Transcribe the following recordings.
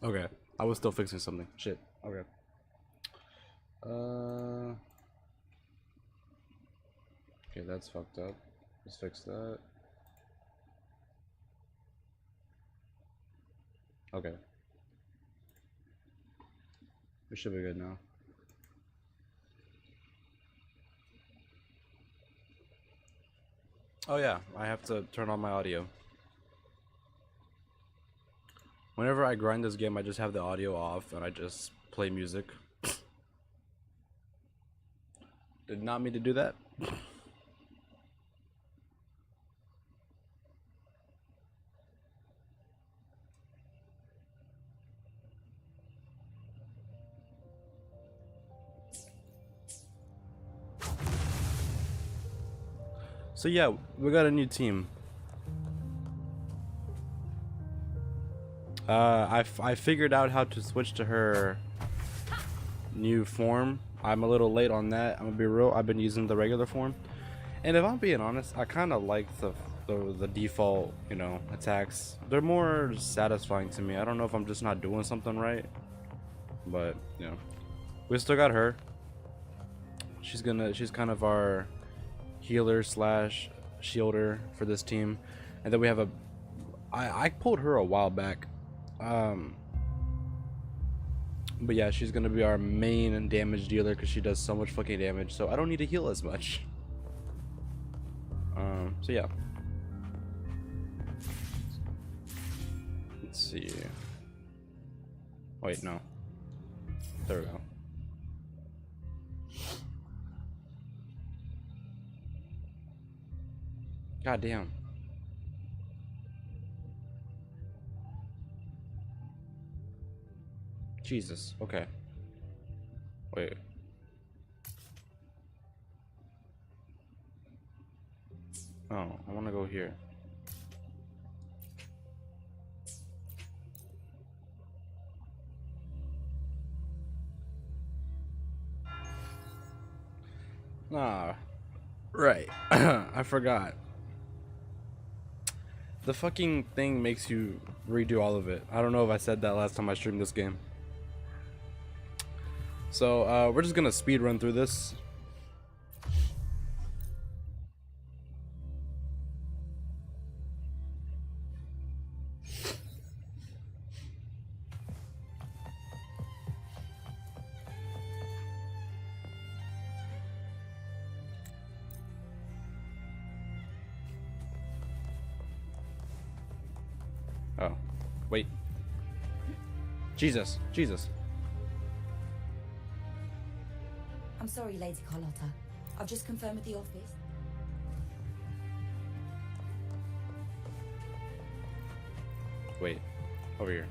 Okay, I was still fixing something. Shit. Okay. Okay, that's fucked up. Let's fix that. Okay. We should be good now. Oh yeah, I have to turn on my audio. Whenever I grind this game, I just have the audio off and I just play music. Did not mean to do that. So yeah, we got a new team. I figured out how to switch to her new form. I'm a little late on that. I'm gonna be real. I've been using the regular form, and if I'm being honest, I kind of like the default, you know, attacks. They're more satisfying to me. I don't know if I'm just not doing something right, but you know, we still got her. She's kind of our healer slash shielder for this team, and then we have a. I pulled her a while back. But yeah, she's gonna be our main damage dealer because she does so much fucking damage, so I don't need to heal as much. So yeah. Let's see. Wait, no. There we go. God damn. Jesus. Okay. Wait. Oh, I want to go here. Ah, right. I forgot. The fucking thing makes you redo all of it. I don't know if I said that last time I streamed this game. So we're just gonna speed run through this. Oh, wait. Jesus, Jesus. sorry, Lady Carlotta. I've just confirmed with the office. Wait, over here.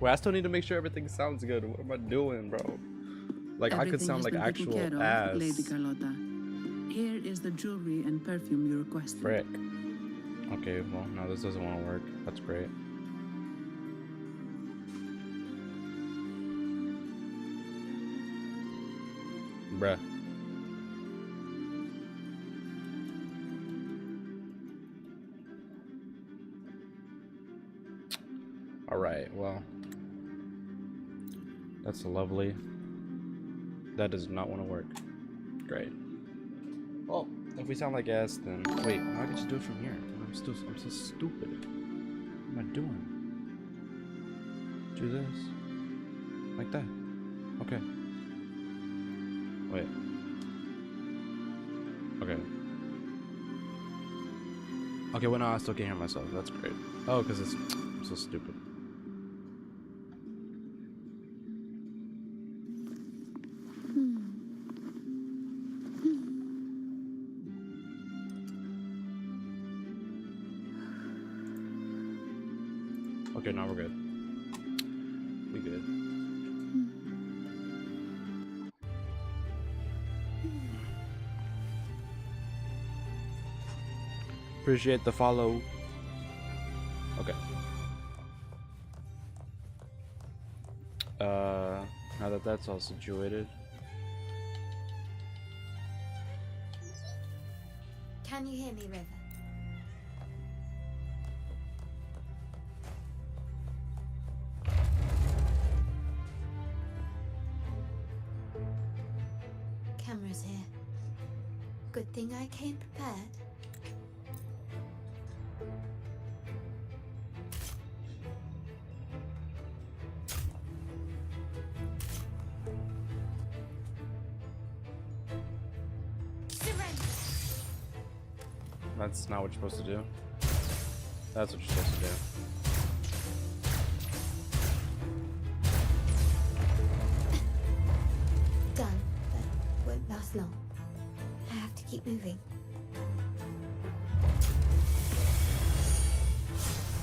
Wait, I still need to make sure everything sounds good. What am I doing, bro? Like, I could sound like actual ass. Lady Carlotta. Here is the jewelry and perfume you requested. Frick. Okay, well, no, this doesn't want to work. That's great. Bruh. Alright, well. That's lovely. That does not want to work. Great. Well, if we sound like ass, then wait, how can I just do it from here? I'm so stupid. What am I doing? Do this. Like that. Okay. Wait. Okay. Okay, well, no, I still can't hear myself. That's great. Oh, because I'm so stupid. Okay, now we're good. We good. Appreciate the follow. Okay. Now that that's all situated. Can you hear me, River? Cameras here. Good thing I came prepared. That's not what you're supposed to do. That's what you're supposed to do. Done, but won't last long. I have to keep moving.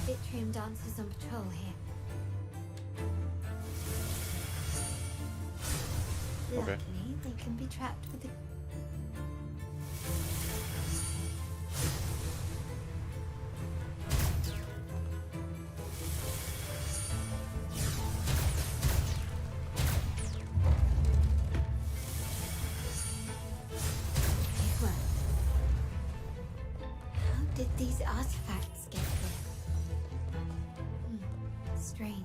Vitrium dancers on patrol here. Okay. Luckily, they can be trapped with the... Did these artifacts get here? Strange.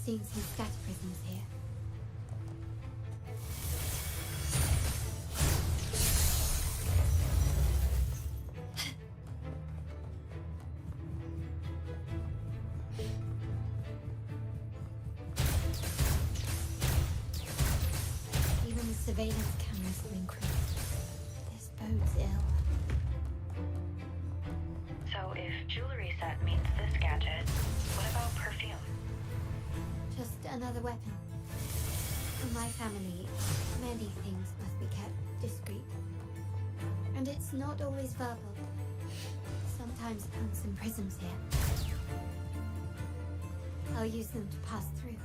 Seeing some scatter prisms here. Even the surveillance cameras have increased. This bodes ill. So if jewelry set meets this gadget, what about perfume? Just another weapon. In my family, many things must be kept discreet. And it's not always verbal. Sometimes punks and prisms here. I'll use them to pass through.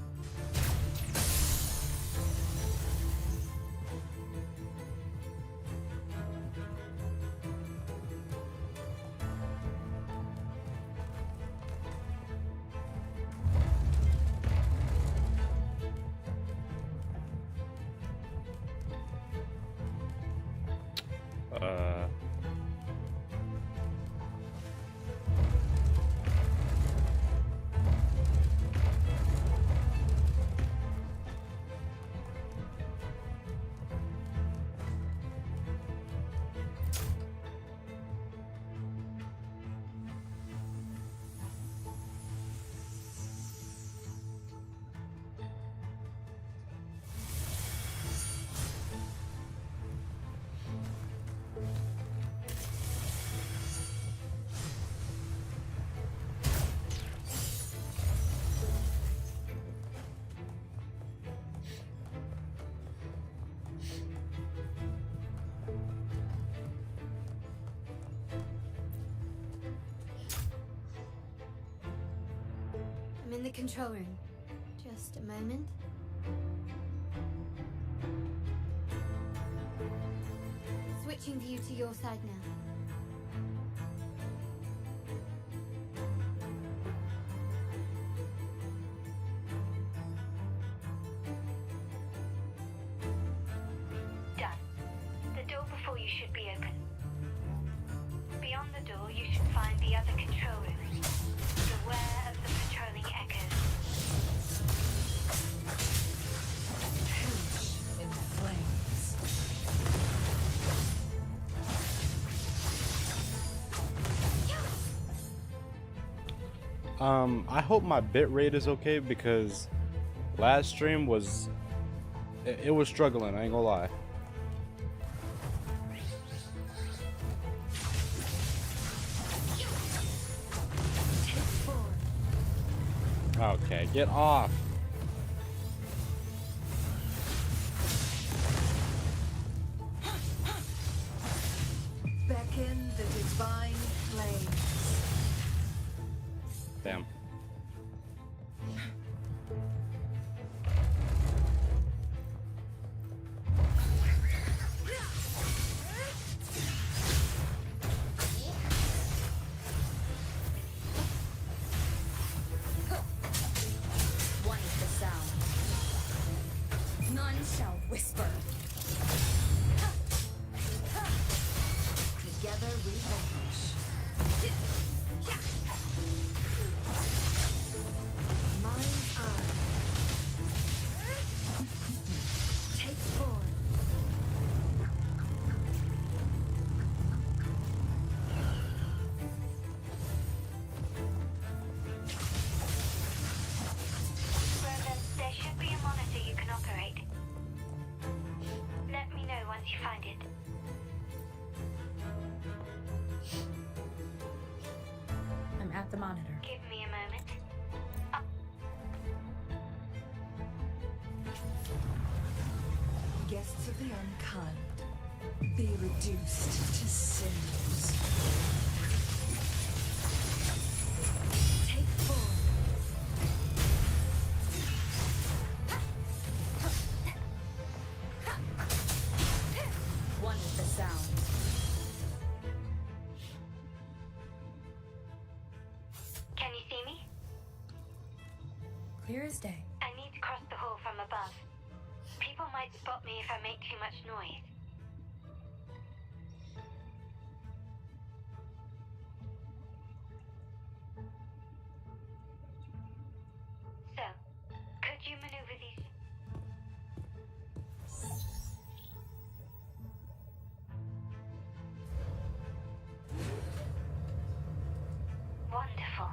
I'm in the control room. Just a moment. Switching view to your side now. Done. The door before you should be open. Beyond the door, you should find the other control room. Beware of the patrolling echoes. In flames. I hope my bit rate is okay because last stream was it was struggling, I ain't gonna lie. Okay, get off. Beckon the divine flames. Damn. One is the sound. None shall whisper. Together we vanish. Mine eye. Take form. Roland, there should be a monitor you can operate. Let me know once you find it. I'm at the monitor. Give me a moment. Guests of the unkind, be reduced to cinders. Take form. One with the sound. Can you see me? Clear as day. I need to cross the hall from above. People might spot me if I make too much noise. So, could you maneuver these? Wonderful.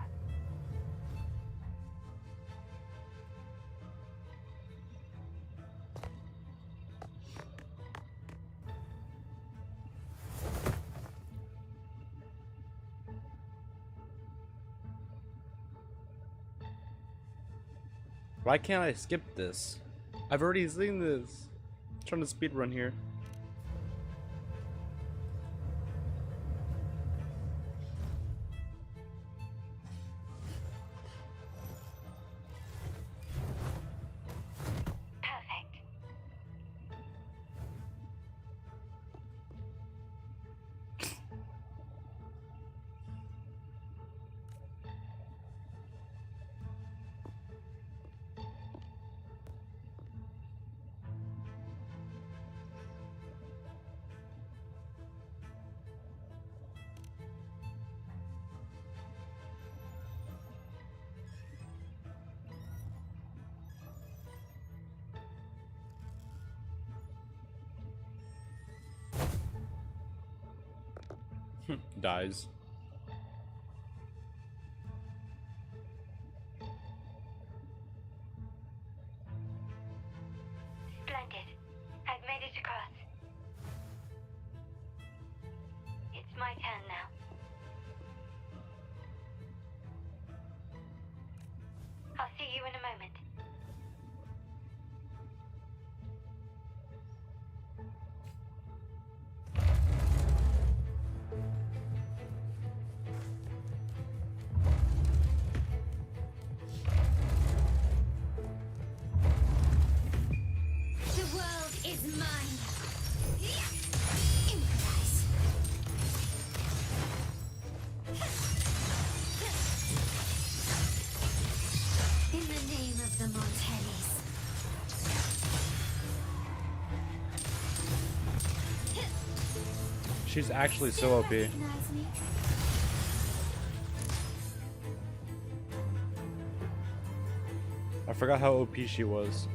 Why can't I skip this? I've already seen this. I'm trying to speed run here. Perfect. Dies. Splendid. I've made it across. It's my turn now. I'll see you in a moment. She's actually so OP. Recognize me? I forgot how OP she was.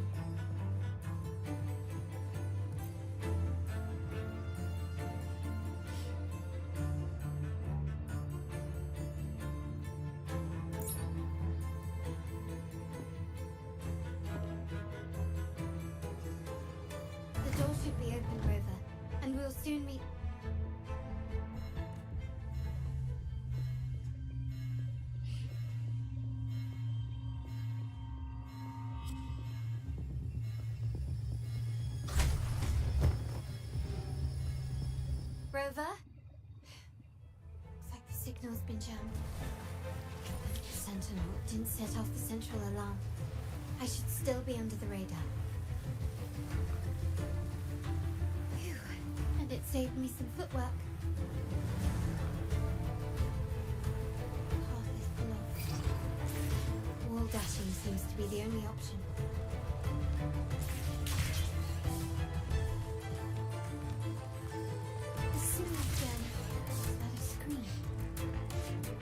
The door should be open, Rover, and we'll soon meet. Rover? Looks like the signal's been jammed. The Sentinel didn't set off the central alarm. I should still be under the radar. Phew. And it saved me some footwork. Path is blocked. Wall dashing seems to be the only option. The signal gun is that a screen.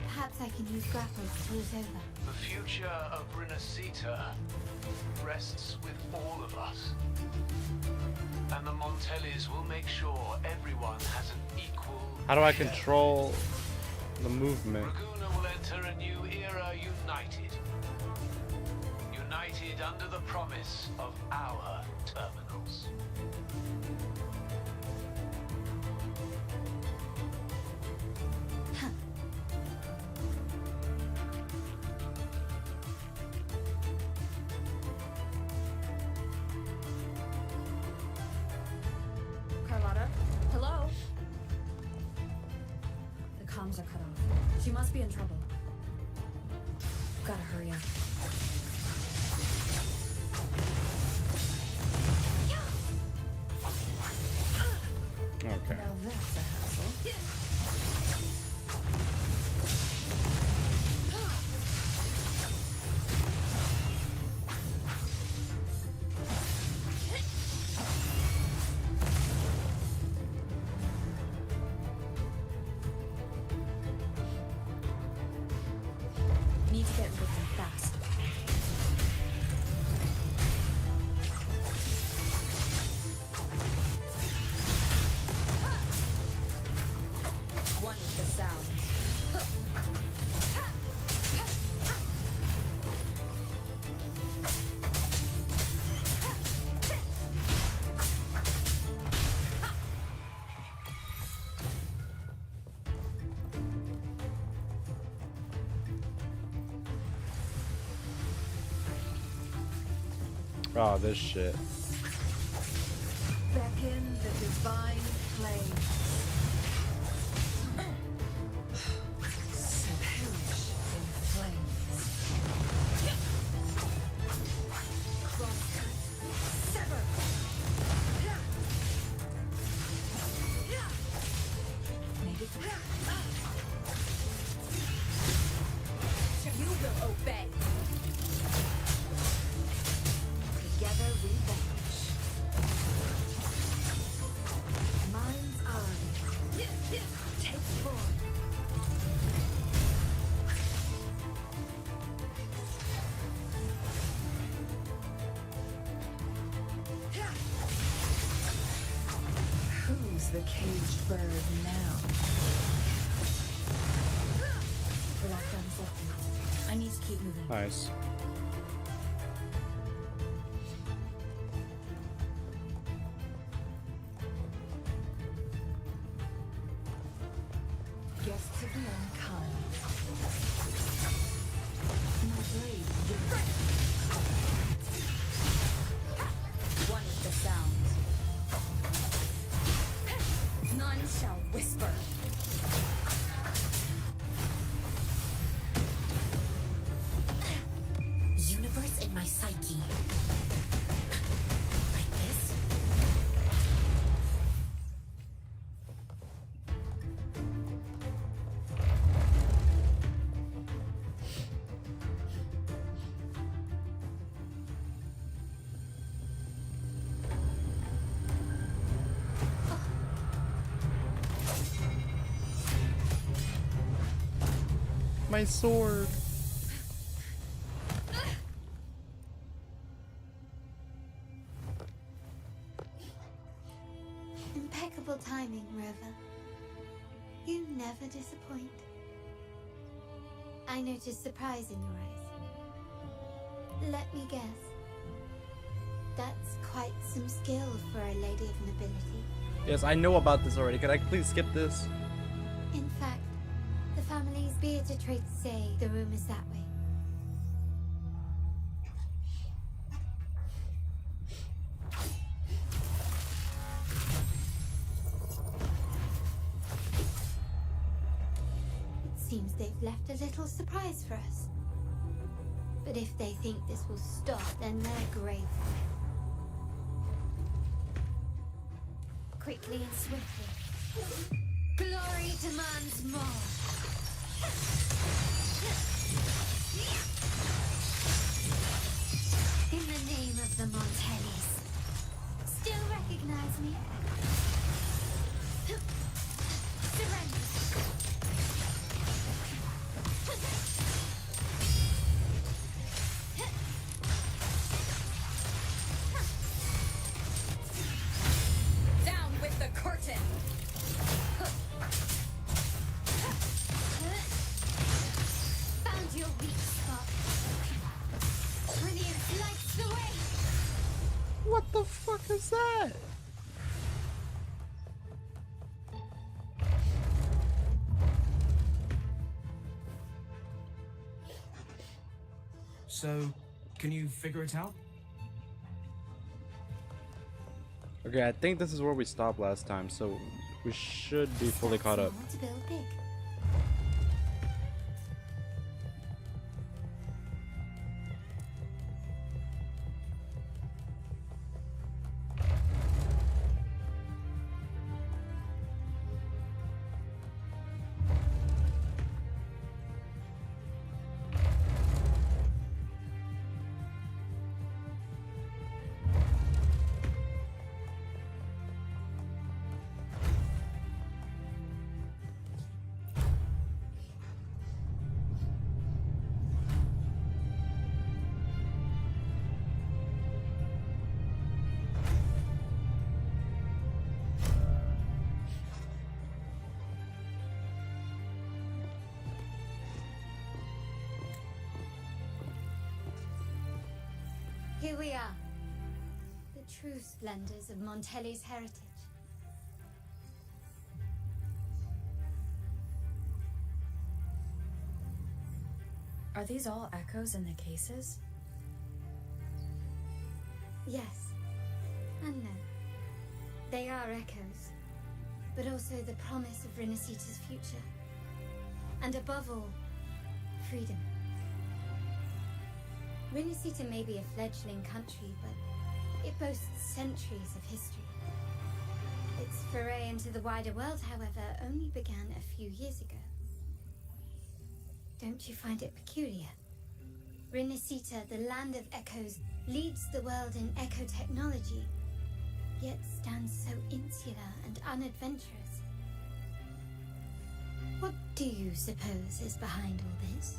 Perhaps I can use grapple to pull it over. The future of Renacita rests with all of us. And the Montellis will make sure everyone has an equal How do I share. control the movement? Laguna will enter a new era united. United under the promise of our terminals. Carlotta? Hello? The comms are cut off. She must be in trouble. Gotta hurry up. Okay. Now that's a hassle. Need to get rid of them fast. One with the sound. Oh, this shit. Beckon the divine flame. Perish in flames. Crosscut. Sever. Make it. You will obey. Together we vanish. Mind's eye. Take form. Who's the caged bird now? The lockdown is lifted. I need to keep moving. Nice. Gets to be unkind. My blade yearns. One with the sound. None shall whisper. Universe in my psyche. Like this? My sword. Impeccable timing, Rover. You never disappoint. I noticed surprise in your eyes. Let me guess. That's quite some skill for a lady of nobility. Yes, I know about this already. Could I please skip this? In fact, the family's bearded traits say the room is that way. It seems they've left a little surprise for us. But if they think this will stop, then they're grateful. Quickly and swiftly. Glory demands more. In the name of the Montellis. Still recognize me? Surrender. Down with the curtain! Found your weak spot. Brilliant lights the way. What the fuck is that? So, can you figure it out? Okay, I think this is where we stopped last time, so we should be fully caught up. Small to build big. Here we are. The true splendors of Montelli's heritage. Are these all echoes in the cases? Yes. And no. They are echoes. But also the promise of Renacita's future. And above all, freedom. Renacita may be a fledgling country, but it boasts centuries of history. Its foray into the wider world, however, only began a few years ago. Don't you find it peculiar? Renacita, the land of echoes, leads the world in echo technology, yet stands so insular and unadventurous. What do you suppose is behind all this?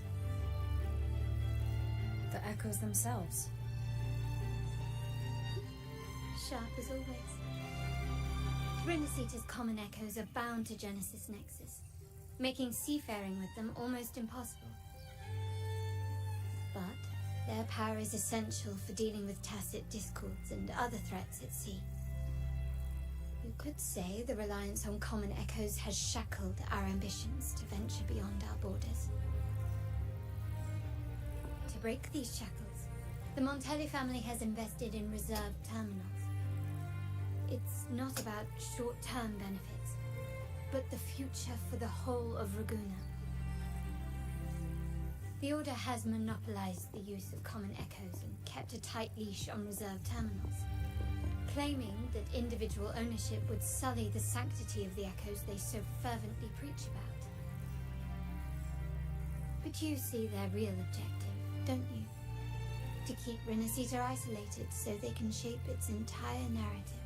The echoes themselves. Sharp as always. Renacita's common echoes are bound to Genesis Nexus, making seafaring with them almost impossible. But their power is essential for dealing with tacit discords and other threats at sea. You could say the reliance on common echoes has shackled our ambitions to venture beyond our borders. To break these shackles, the Montelli family has invested in reserve terminals. It's not about short-term benefits, but the future for the whole of Ragusa. The Order has monopolized the use of common echoes and kept a tight leash on reserve terminals, claiming that individual ownership would sully the sanctity of the echoes they so fervently preach about. But you see their real objective, don't you? To keep Renacita isolated so they can shape its entire narrative.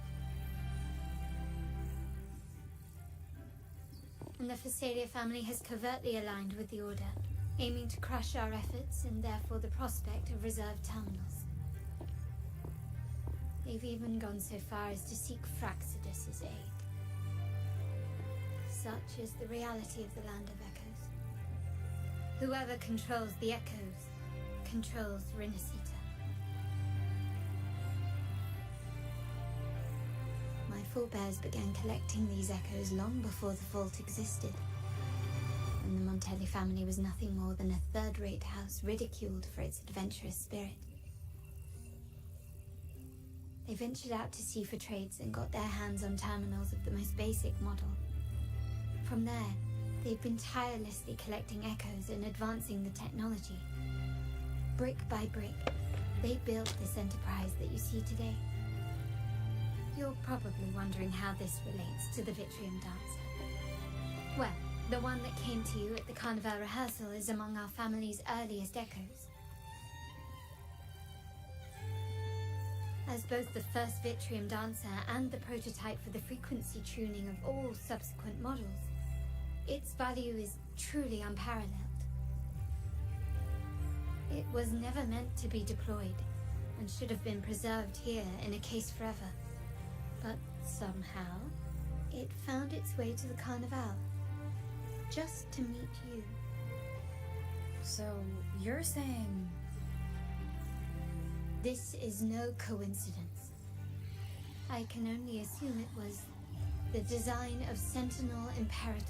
And the Phasalia family has covertly aligned with the Order, aiming to crush our efforts and therefore the prospect of reserved terminals. They've even gone so far as to seek Fraxidus's aid. Such is the reality of the Land of Echoes. Whoever controls the Echoes controls Rinasita. My forebears began collecting these echoes long before the vault existed, and the Montelli family was nothing more than a third-rate house ridiculed for its adventurous spirit. They ventured out to sea for trades and got their hands on terminals of the most basic model. From there, they've been tirelessly collecting echoes and advancing the technology. Brick by brick, they built this enterprise that you see today. You're probably wondering how this relates to the Vitrium Dancer. Well, the one that came to you at the Carnival rehearsal is among our family's earliest echoes. As both the first Vitrium Dancer and the prototype for the frequency tuning of all subsequent models, its value is truly unparalleled. It was never meant to be deployed, and should have been preserved here in a case forever. But somehow, it found its way to the Carnival, just to meet you. So, you're saying... This is no coincidence. I can only assume it was the design of Sentinel Imperator.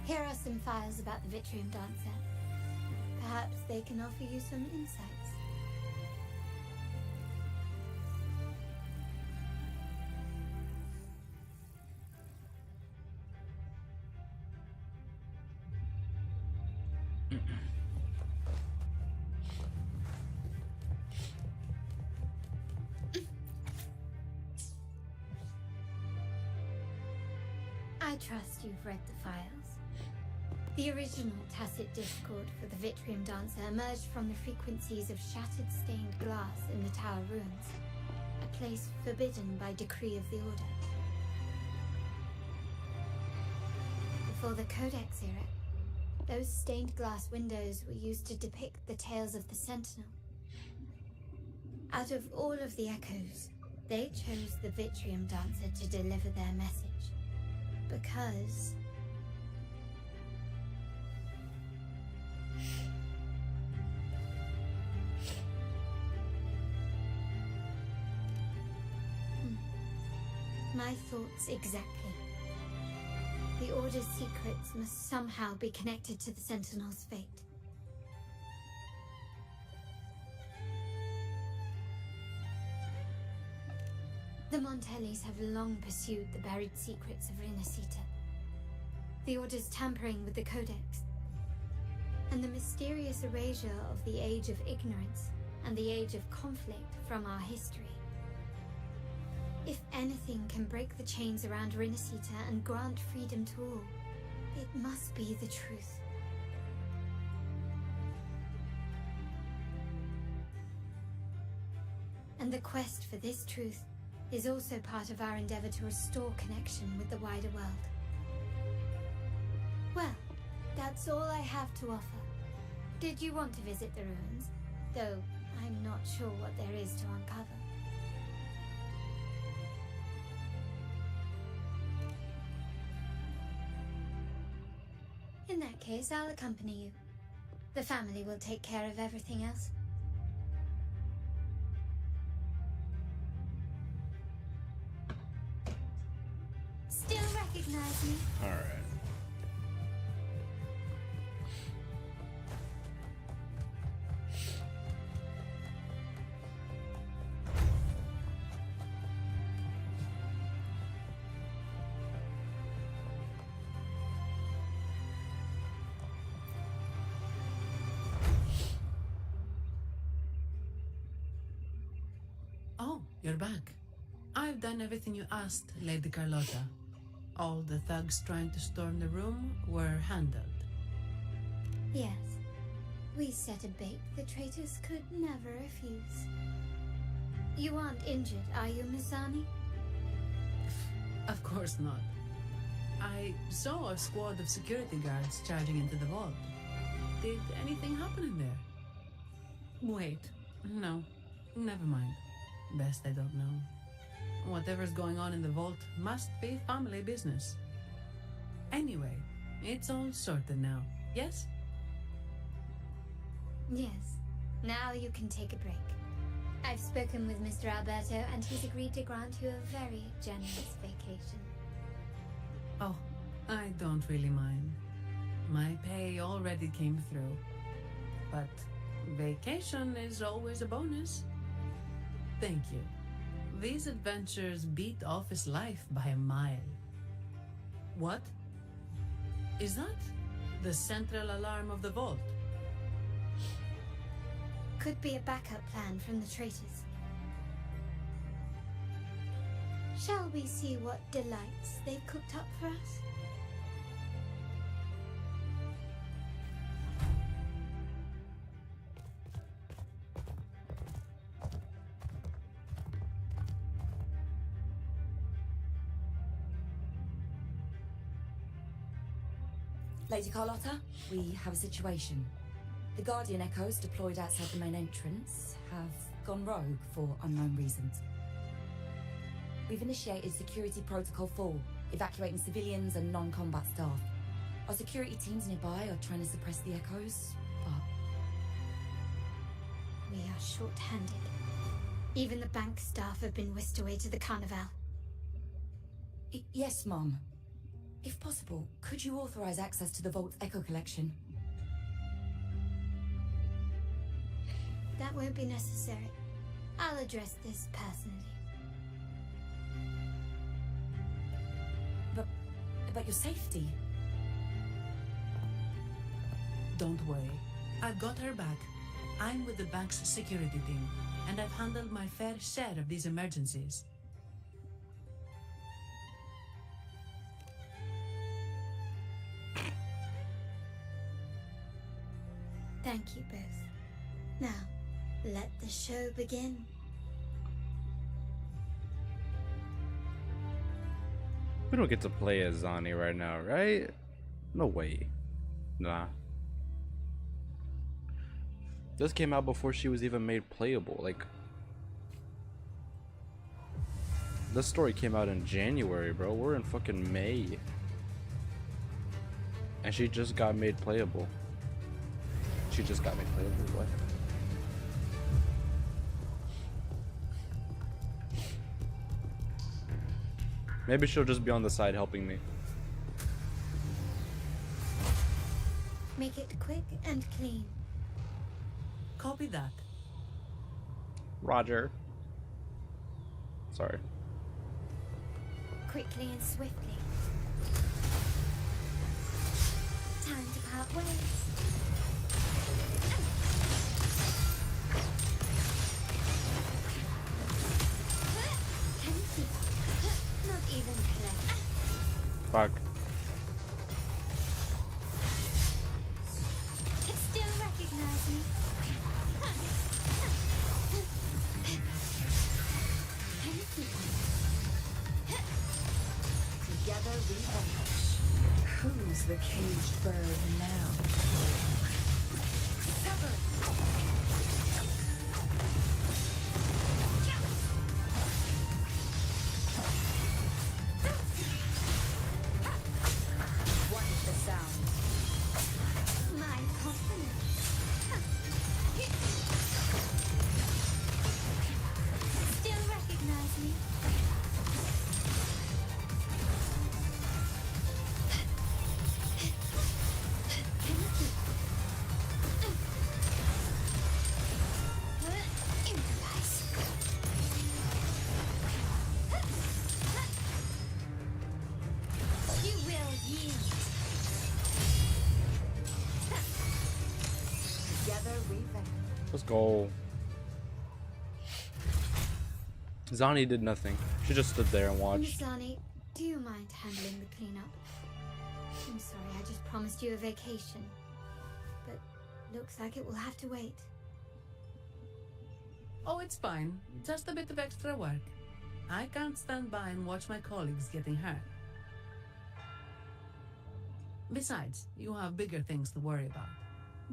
Here are some files about the Vitrium Dancer. Perhaps they can offer you some insights. I trust you've read the files. The original tacit discord for the Vitrium Dancer emerged from the frequencies of shattered stained glass in the tower ruins, a place forbidden by decree of the Order. Before the Codex era, those stained glass windows were used to depict the tales of the Sentinel. Out of all of the echoes, they chose the Vitrium Dancer to deliver their message. Because... My thoughts exactly. The Order's secrets must somehow be connected to the Sentinel's fate. The Montellis have long pursued the buried secrets of Rinasita. The Order's tampering with the Codex, and the mysterious erasure of the Age of Ignorance and the Age of Conflict from our history. If anything can break the chains around Rinasita and grant freedom to all, it must be the truth. And the quest for this truth is also part of our endeavor to restore connection with the wider world. Well, that's all I have to offer. Did you want to visit the ruins? Though I'm not sure what there is to uncover. In that case, I'll accompany you. The family will take care of everything else. Still recognize me? All right. Oh, you're back. I've done everything you asked, Lady Carlotta. All the thugs trying to storm the room were handled. Yes. We set a bait the traitors could never refuse. You aren't injured, are you, Miss Zani? Of course not. I saw a squad of security guards charging into the vault. Did anything happen in there? Wait, no, never mind. Best I don't know. Whatever's going on in the vault must be family business. Anyway, it's all sorted now, yes? Yes. Now you can take a break. I've spoken with Mr. Alberto and he's agreed to grant you a very generous vacation. Oh, I don't really mind. My pay already came through. But vacation is always a bonus. Thank you. These adventures beat office life by a mile. What? Is that the central alarm of the vault? Could be a backup plan from the traitors. Shall we see what delights they've cooked up for us? Lady Carlotta, we have a situation. The Guardian Echoes deployed outside the main entrance have gone rogue for unknown reasons. We've initiated Security Protocol 4, evacuating civilians and non-combat staff. Our security teams nearby are trying to suppress the Echoes, but... We are short-handed. Even the bank staff have been whisked away to the Carnival. Yes, Mum. If possible, could you authorize access to the Vault's Echo collection? That won't be necessary. I'll address this personally. But your safety? Don't worry. I've got her back. I'm with the bank's security team, and I've handled my fair share of these emergencies. Thank you both. Now, let the show begin. We don't get to play as Zani right now, right? No way. Nah. This came out before she was even made playable. Like, this story came out in January, bro. We're in fucking May. And she just got made playable. She just got made playable. What? Maybe she'll just be on the side helping me. Make it quick and clean. Copy that. Roger. Sorry. Quickly and swiftly. Time to part ways. Not even close. Fuck. Still recognize me. Together we vanish. Who's the caged bird now? What is the sound? My confidence. Still recognize me. You will yield. Together we vanish. Let's go. Zani did nothing. She just stood there and Miss watched. Zani, do you mind handling the cleanup? I'm sorry, I just promised you a vacation. But looks like it will have to wait. Oh, it's fine. Just a bit of extra work. I can't stand by and watch my colleagues getting hurt. Besides, you have bigger things to worry about.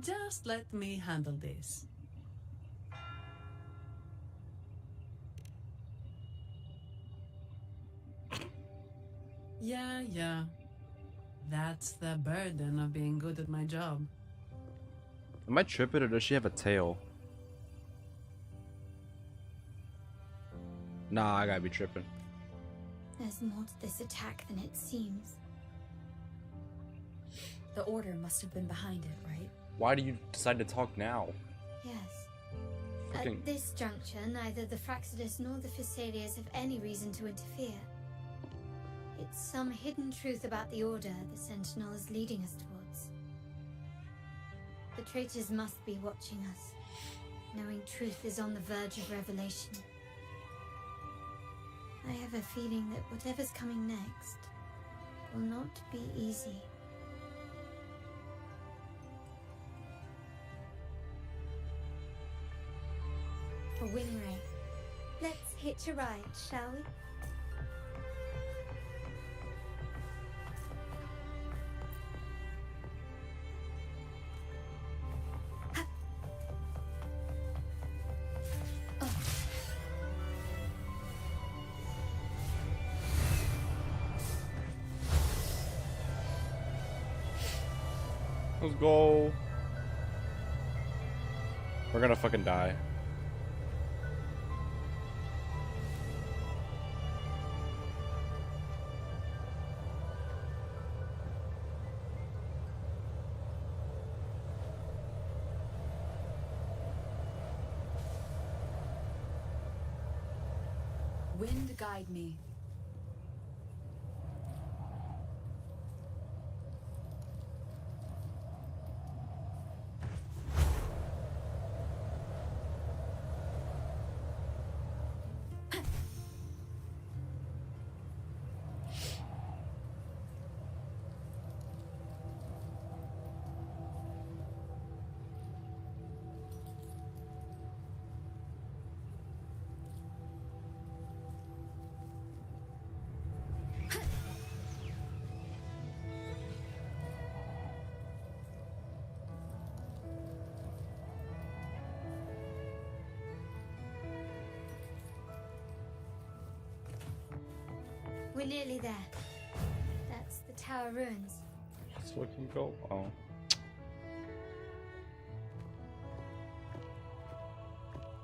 Just let me handle this. Yeah. That's the burden of being good at my job. Am I tripping or does she have a tail? Nah, I gotta be tripping. There's more to this attack than it seems. The Order must have been behind it, right? Why do you decide to talk now? Yes. Freaking- At this juncture, neither the Fraxidus nor the Physaelius have any reason to interfere. It's some hidden truth about the Order the Sentinel is leading us towards. The traitors must be watching us, knowing truth is on the verge of revelation. I have a feeling that whatever's coming next will not be easy. For Winray, let's hitch a ride, shall we? Let's go. We're gonna fucking die. Wind guide me. We're nearly there. That's the tower ruins. Let's fucking go. Oh.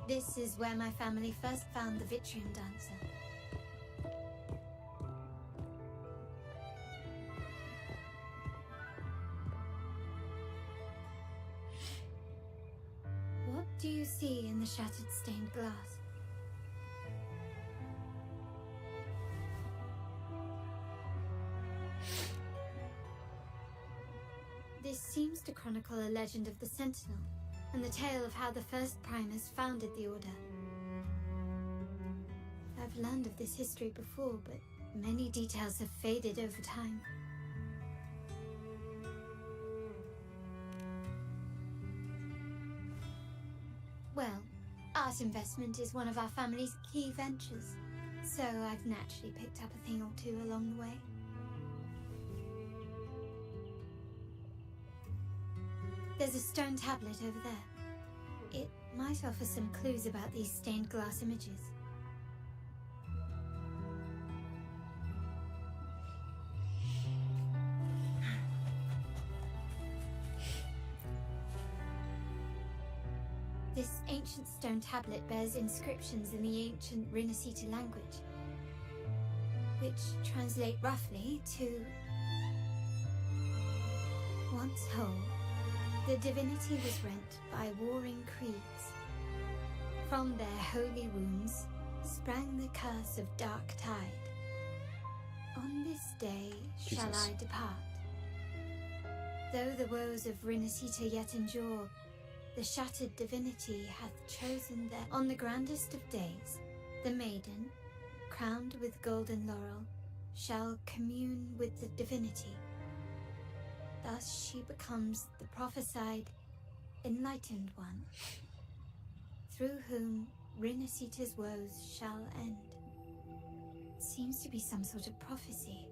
This is where my family first found the Vitrium dancer. What do you see in the shattered stained glass? This seems to chronicle a legend of the Sentinel, and the tale of how the first Primus founded the Order. I've learned of this history before, but many details have faded over time. Well, art investment is one of our family's key ventures, so I've naturally picked up a thing or two along the way. There's a stone tablet over there. It might offer some clues about these stained glass images. This ancient stone tablet bears inscriptions in the ancient Rinasita language, which translate roughly to once whole, the divinity was rent by warring creeds. From their holy wounds sprang the curse of dark tide. On this day shall Jesus. I depart. Though the woes of Rinasita yet endure, the shattered divinity hath chosen that on the grandest of days, the maiden, crowned with golden laurel, shall commune with the divinity. Thus she becomes the prophesied, enlightened one, through whom Rinasita's woes shall end. Seems to be some sort of prophecy.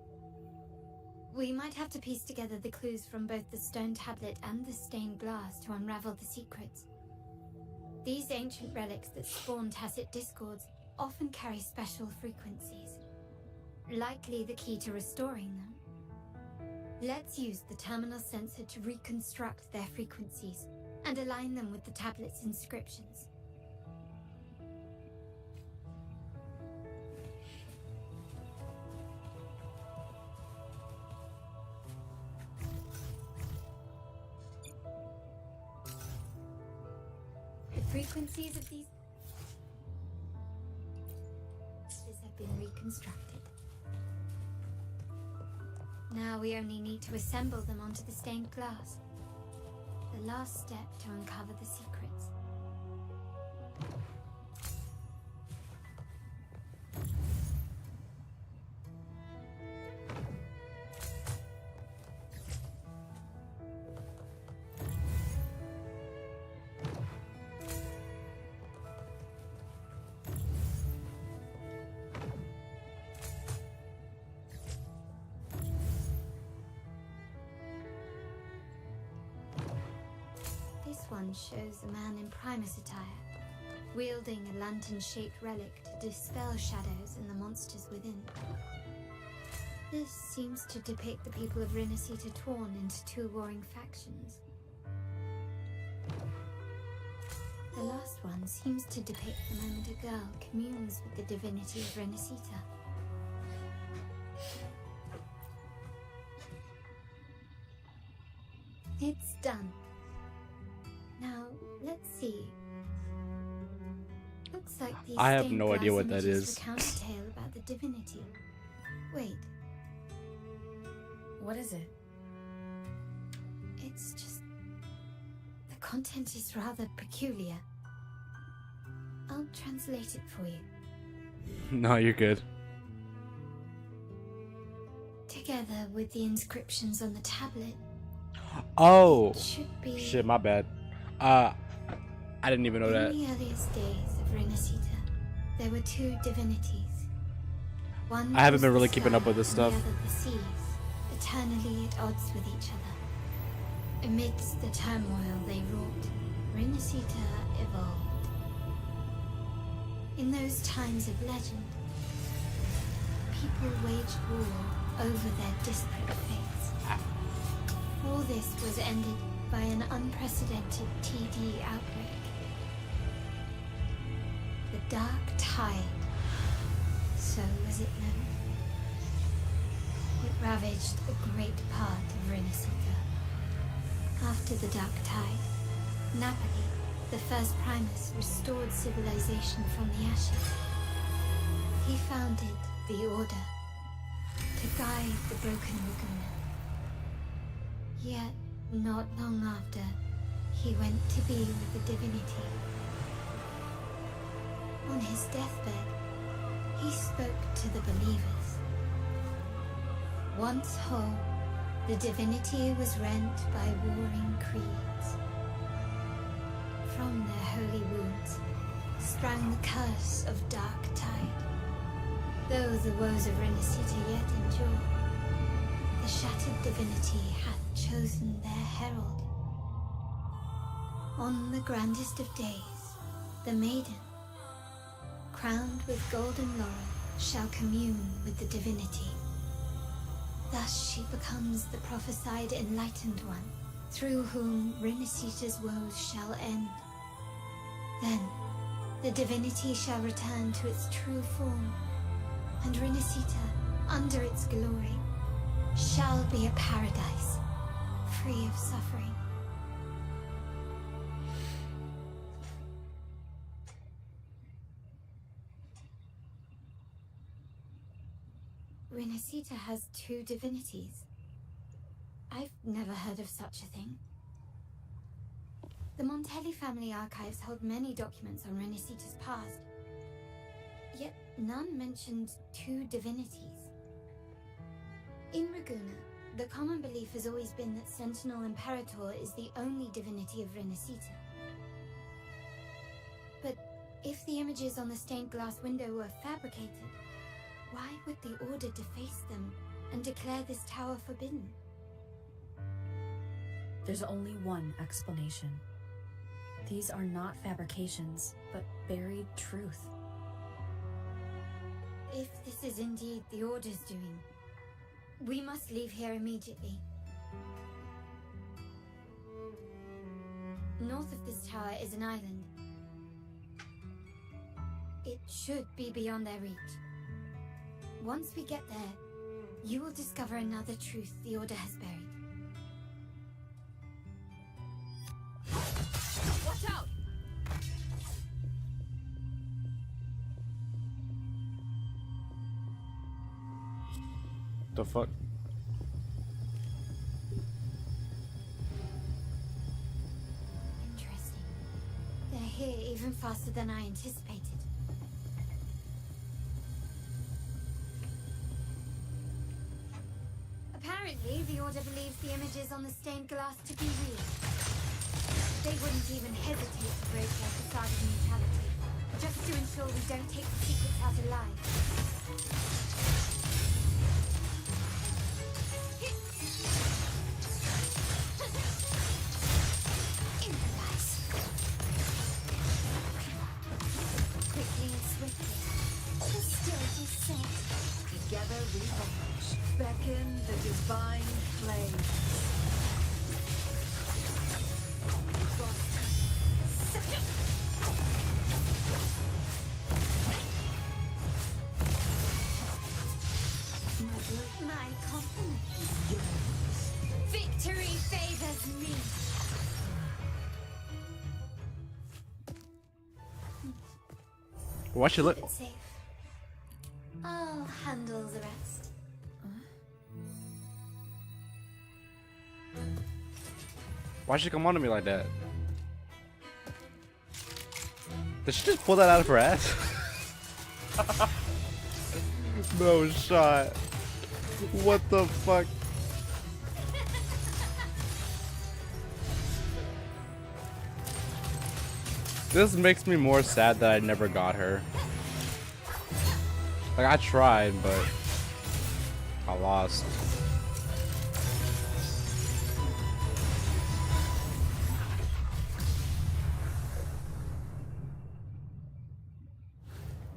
We might have to piece together the clues from both the stone tablet and the stained glass to unravel the secrets. These ancient relics that spawn tacit discords often carry special frequencies, likely the key to restoring them. Let's use the terminal sensor to reconstruct their frequencies and align them with the tablet's inscriptions. The frequencies of these have been reconstructed. Now we only need to assemble them onto the stained glass. The last step to uncover the secrets. This one shows a man in Primus attire, wielding a lantern-shaped relic to dispel shadows and the monsters within. This seems to depict the people of Rinasita torn into two warring factions. The last one seems to depict the moment a girl communes with the divinity of Rinasita. It's done. Now, let's see. Looks like these I have stained no idea glass what that images is. recount a tale about the divinity. Wait, What is it? it's just... the content is rather peculiar. I'll translate it for you. No, you're good. Together with the inscriptions on the tablet, Oh, it should be... shit, my bad. I didn't even know In that. the earliest days of Rinasita, there were two divinities. One I haven't was been the really keeping up sky with this and stuff. The other the seas, eternally at odds with each other. Amidst the turmoil they wrought, Rinasita evolved. In those times of legend, people waged war over their disparate fates. All this was ended by an unprecedented TD outbreak. The Dark Tide, so was it known. It ravaged a great part of Rinasita. After the Dark Tide, Napoli, the first Primus, restored civilization from the ashes. He founded the Order to guide the broken Laguna. Yet, not long after, he went to be with the divinity. On his deathbed, he spoke to the believers. Once whole, the divinity was rent by warring creeds. From their holy wounds sprang the curse of Dark Tide. Though the woes of Rinasita yet endure, the shattered divinity hath chosen their herald. On the grandest of days, the maiden, crowned with golden laurel, shall commune with the divinity. Thus she becomes the prophesied enlightened one, through whom Rinasita's woes shall end. Then, the divinity shall return to its true form, and Rinasita, under its glory, shall be a paradise, free of suffering. Rinasita has two divinities. I've never heard of such a thing. The Montelli family archives hold many documents on Rinasita's past, yet none mentioned two divinities. In Ragusa, the common belief has always been that Sentinel Imperator is the only divinity of Rinasita. But if the images on the stained glass window were fabricated, why would the Order deface them and declare this tower forbidden? There's only one explanation. These are not fabrications, but buried truth. If this is indeed the Order's doing, we must leave here immediately. North of this tower is an island. It should be beyond their reach. Once we get there, you will discover another truth the Order has buried. Watch out! The fuck? Interesting. They're here even faster than I anticipated. Apparently, the Order believes the images on the stained glass to be real. They wouldn't even hesitate to break their facade of neutrality, just to ensure we don't take the secrets out alive. Improvise. Quickly and swiftly. The stage is set. Together we march. Beckon the divine flame. My compliments. Victory favors me. Watch it look. Keep it safe. I'll handle the rest. Why'd she come on to me like that? Did she just pull that out of her ass? No shot. What the fuck? This makes me more sad that I never got her. Like, I tried, but I lost.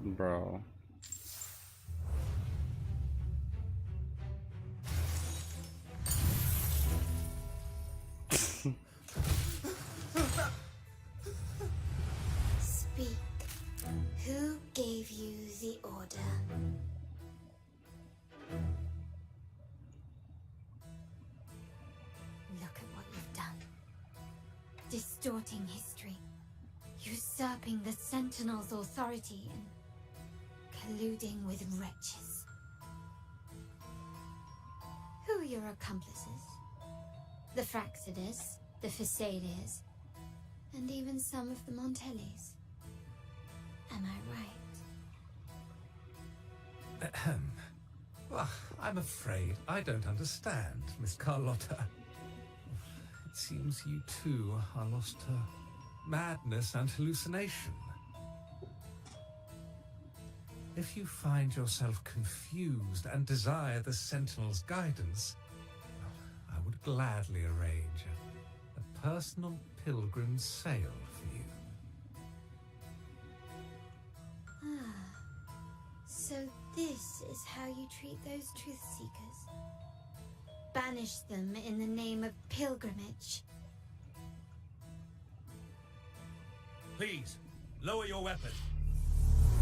Bro. Speak. Who gave you the order? Look at what you've done. Distorting history. Usurping the Sentinel's authority and colluding with wretches. Who are your accomplices? The Fraxidus, the Phisalias, and even some of the Montellis. Am I right? Ahem. Well, I'm afraid I don't understand, Miss Carlotta. It seems you too are lost to madness and hallucination. If you find yourself confused and desire the Sentinel's guidance, I would gladly arrange a personal pilgrim sail for you. So this is how you treat those truth seekers. Banish them in the name of pilgrimage. Please, lower your weapon.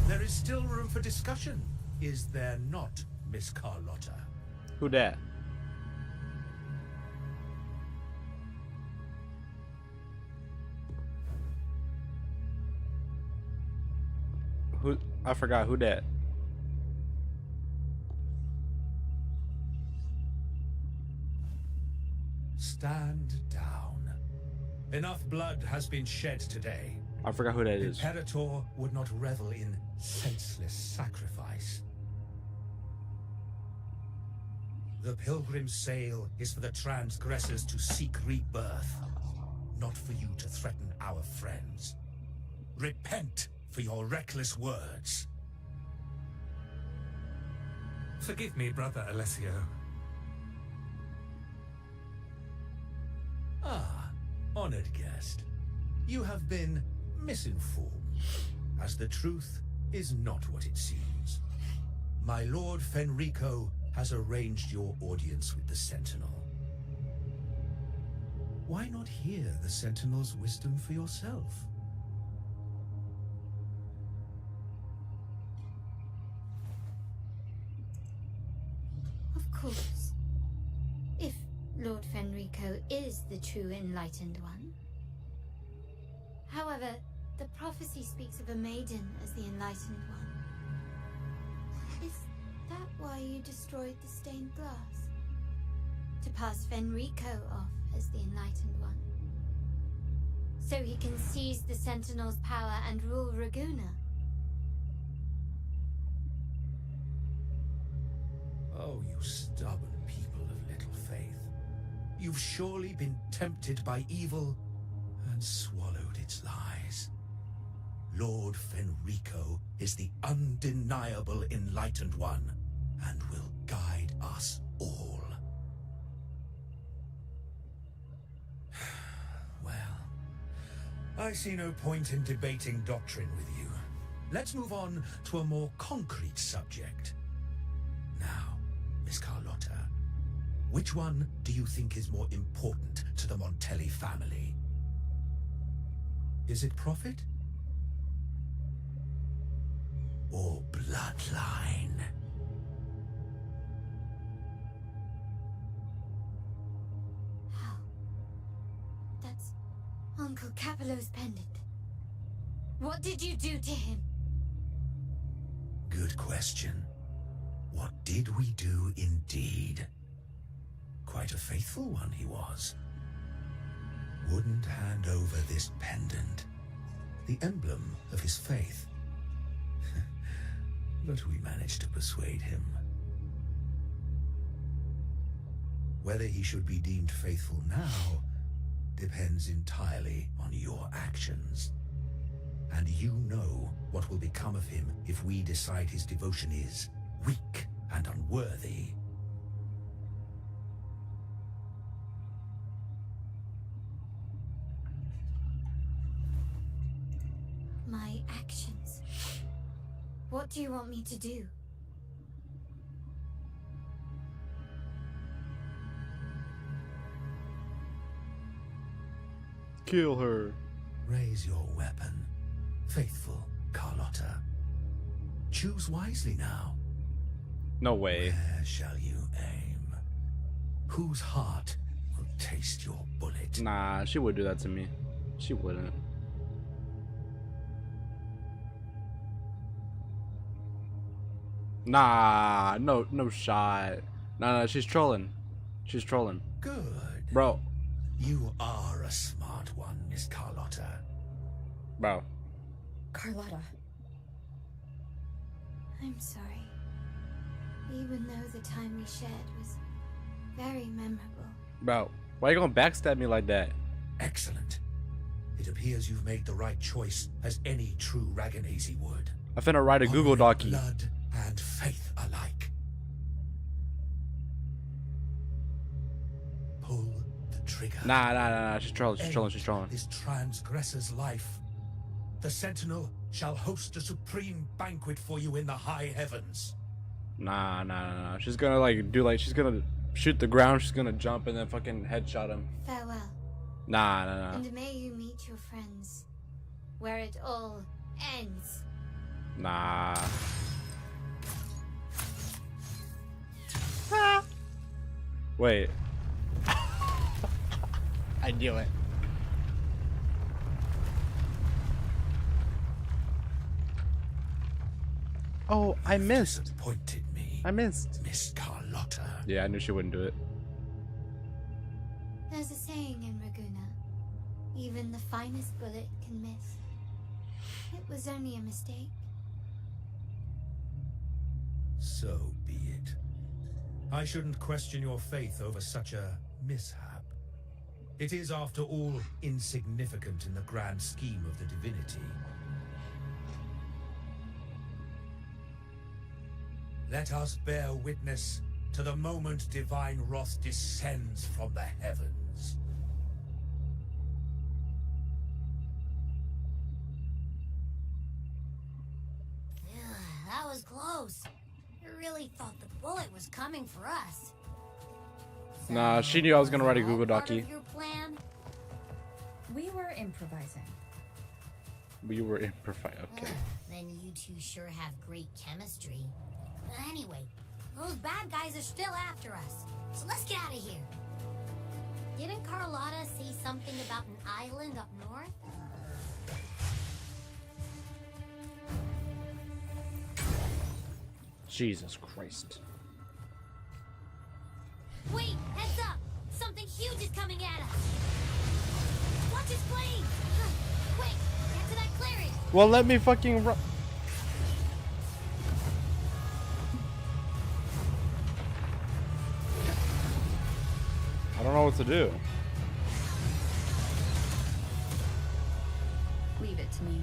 There is still room for discussion, is there not, Miss Carlotta? Who that? Who? I forgot who that. Stand down. Enough blood has been shed today. I forgot who that is. Imperator would not revel in senseless sacrifice. The pilgrim sail is for the transgressors to seek rebirth, not for you to threaten our friends. Repent for your reckless words. Forgive me, Brother Alessio. Ah, honored guest. You have been misinformed, as the truth is not what it seems. My Lord Fenrico has arranged your audience with the Sentinel. Why not hear the Sentinel's wisdom for yourself? Of course. If Lord Fenrico is the true enlightened one. However, the prophecy speaks of a maiden as the enlightened one. Is that why you destroyed the stained glass? To pass Fenrico off as the enlightened one? So he can seize the Sentinel's power and rule Raguna? Oh, you stubborn people of little faith. You've surely been tempted by evil and swallowed its lies. Lord Fenrico is the undeniable enlightened one and will guide us all. Well, I see no point in debating doctrine with you. Let's move on to a more concrete subject. Now, Miss Carlotta, which one do you think is more important to the Montelli family? Is it profit? Or bloodline? How? That's Uncle Capello's pendant. What did you do to him? Good question. What did we do indeed? Quite a faithful one he was. Wouldn't hand over this pendant, the emblem of his faith. But we managed to persuade him. Whether he should be deemed faithful now depends entirely on your actions. And you know what will become of him if we decide his devotion is weak and unworthy. My actions. What do you want me to do? Kill her. Raise your weapon, faithful Carlotta. Choose wisely now. No way. Where shall you aim? Whose heart will taste your bullet? Nah, she would do that to me. She wouldn't. Nah, no shot. Nah, she's trolling. She's trolling. Good. Bro. You are a smart one, Miss Carlotta. Bro. Carlotta. I'm sorry. Even though the time we shared was very memorable. Bro, why you gonna backstab me like that? Excellent. It appears you've made the right choice, as any true Raganese would. I finna write a Google Honoring docu. blood and faith alike. Pull the trigger. Nah. She's trolling. She's trolling. She's End trolling. this transgressor's life. The Sentinel shall host a supreme banquet for you in the high heavens. Nah. She's gonna like do like she's gonna shoot the ground. She's gonna jump and then fucking headshot him. Farewell. Nah. And may you meet your friends where it all ends. Nah. Wait. I knew it. Oh, I missed. Disappointed me, I missed. Miss Carlotta. Yeah, I knew she wouldn't do it. There's a saying in Raguna, even the finest bullet can miss. It was only a mistake. So be it. I shouldn't question your faith over such a mishap. It is, after all, insignificant in the grand scheme of the divinity. Let us bear witness to the moment divine wrath descends from the heavens. That was close. I really thought the bullet was coming for us. Nah, she knew I was gonna write a Was it all Google part Docu. of your plan? We were improvising. We were improvising. Okay. Then you two sure have great chemistry. Anyway, those bad guys are still after us. So let's get out of here. Didn't Carlotta say something about an island up north? Jesus Christ. Wait, heads up! Something huge is coming at us! Watch his plane! Quick, get to that clearing! Well, let me fucking run. I don't know what to do. Leave it to me.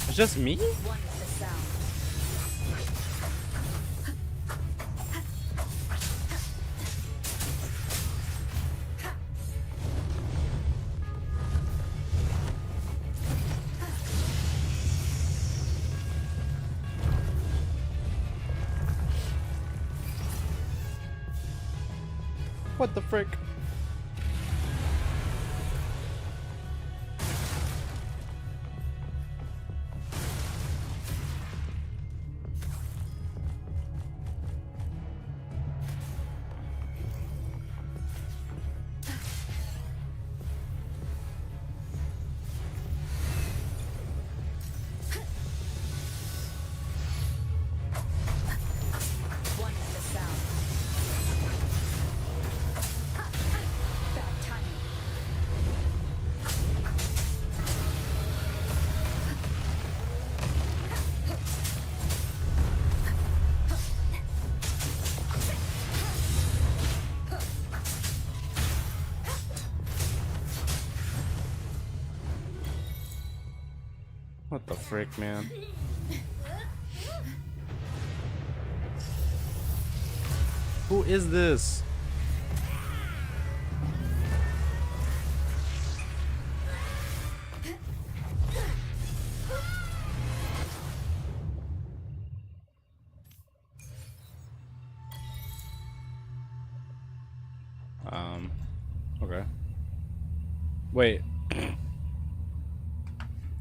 It's just me? One is the sound. What the frick? One is the sound. Bad timing. What the frick, man? Who is this? Okay. Wait.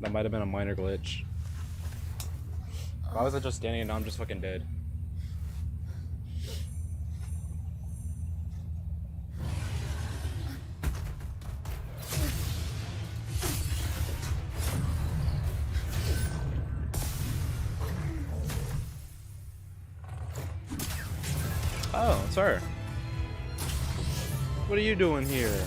That might have been a minor glitch. Why was I just standing and now I'm just fucking dead? Oh, it's her. What are you doing here?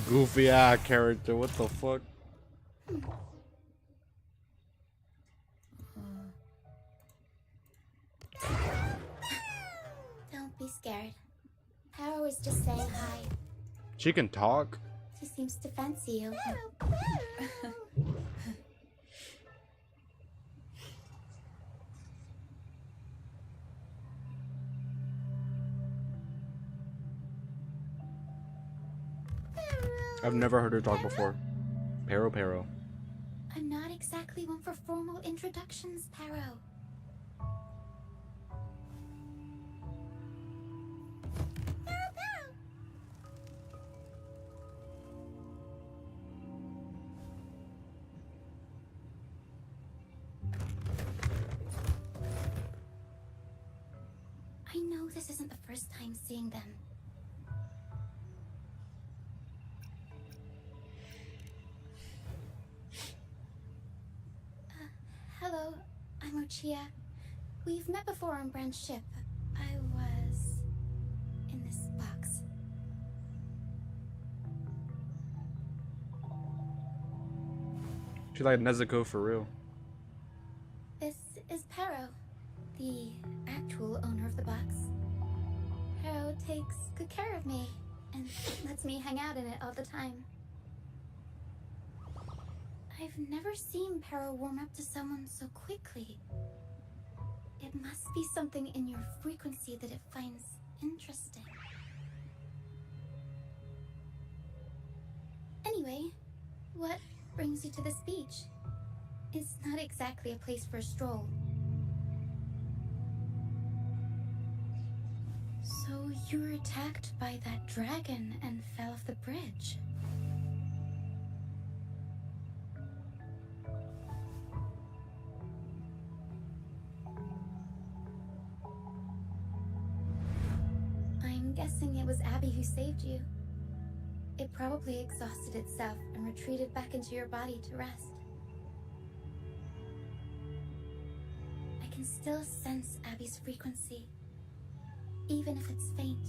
Goofy ass character, what the fuck? Don't be scared. Para was just saying hi. She can talk? She seems to fancy you. I've never heard her talk before. Pero Pero. I'm not exactly one for formal introductions, Paro. I know this isn't the first time seeing them. Hello, I'm Ochia. We've met before on Brand's ship. I was in this box. She's like Nezuko for real. This is Pero, the actual owner of the box. Pero takes good care of me and lets me hang out in it all the time. I've never seen Pero warm up to someone so quickly. It must be something in your frequency that it finds interesting. Anyway, what brings you to this beach? It's not exactly a place for a stroll. So you were attacked by that dragon and fell off the bridge. I'm guessing it was Abby who saved you. It probably exhausted itself and retreated back into your body to rest. I can still sense Abby's frequency, even if it's faint.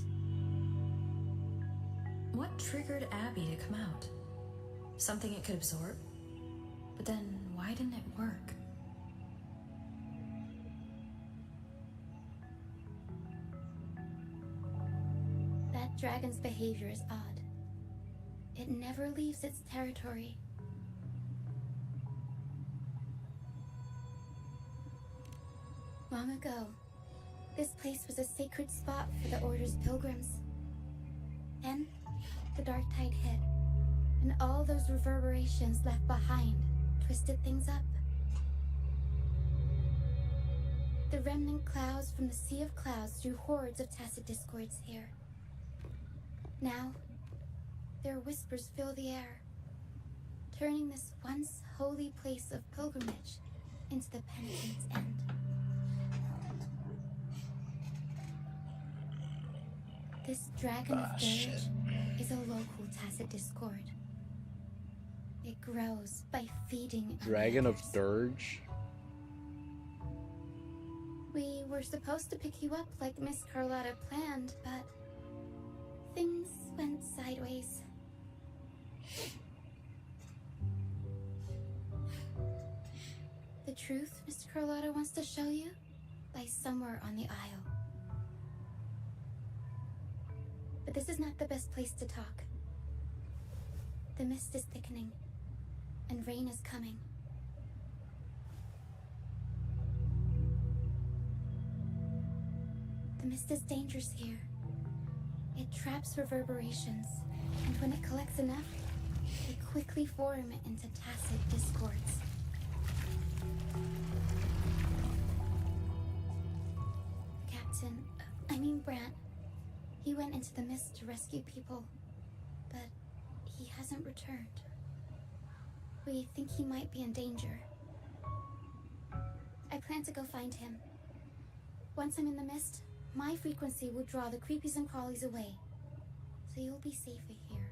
What triggered Abby to come out? Something it could absorb? But then, why didn't it work? That dragon's behavior is odd. It never leaves its territory. Long ago, this place was a sacred spot for the Order's pilgrims. Then, the dark tide hit, and all those reverberations left behind twisted things up. The remnant clouds from the Sea of Clouds drew hordes of tacit discords here. Now, their whispers fill the air, turning this once holy place of pilgrimage into the penitent's end. This dragon of Dirge is a local tacit discord. It grows by feeding on Dragon of others. Dirge? We were supposed to pick you up like Miss Carlotta planned, but things went sideways. The truth Mr. Carlotta wants to show you lies somewhere on the aisle. But this is not the best place to talk. The mist is thickening, and rain is coming. The mist is dangerous here. It traps reverberations, and when it collects enough, they quickly form into tacit discords. Brant. He went into the mist to rescue people, but he hasn't returned. We think he might be in danger. I plan to go find him. Once I'm in the mist, my frequency will draw the creepies and crawlies away, so you'll be safer here.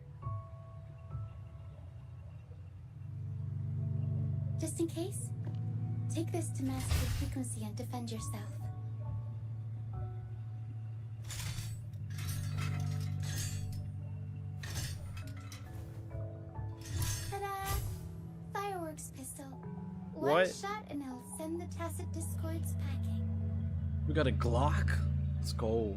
Just in case, take this to mask your frequency and defend yourself. Ta-da! Fireworks pistol. One What? shot and it'll send the tacit discords packing. We got a Glock? Let's go.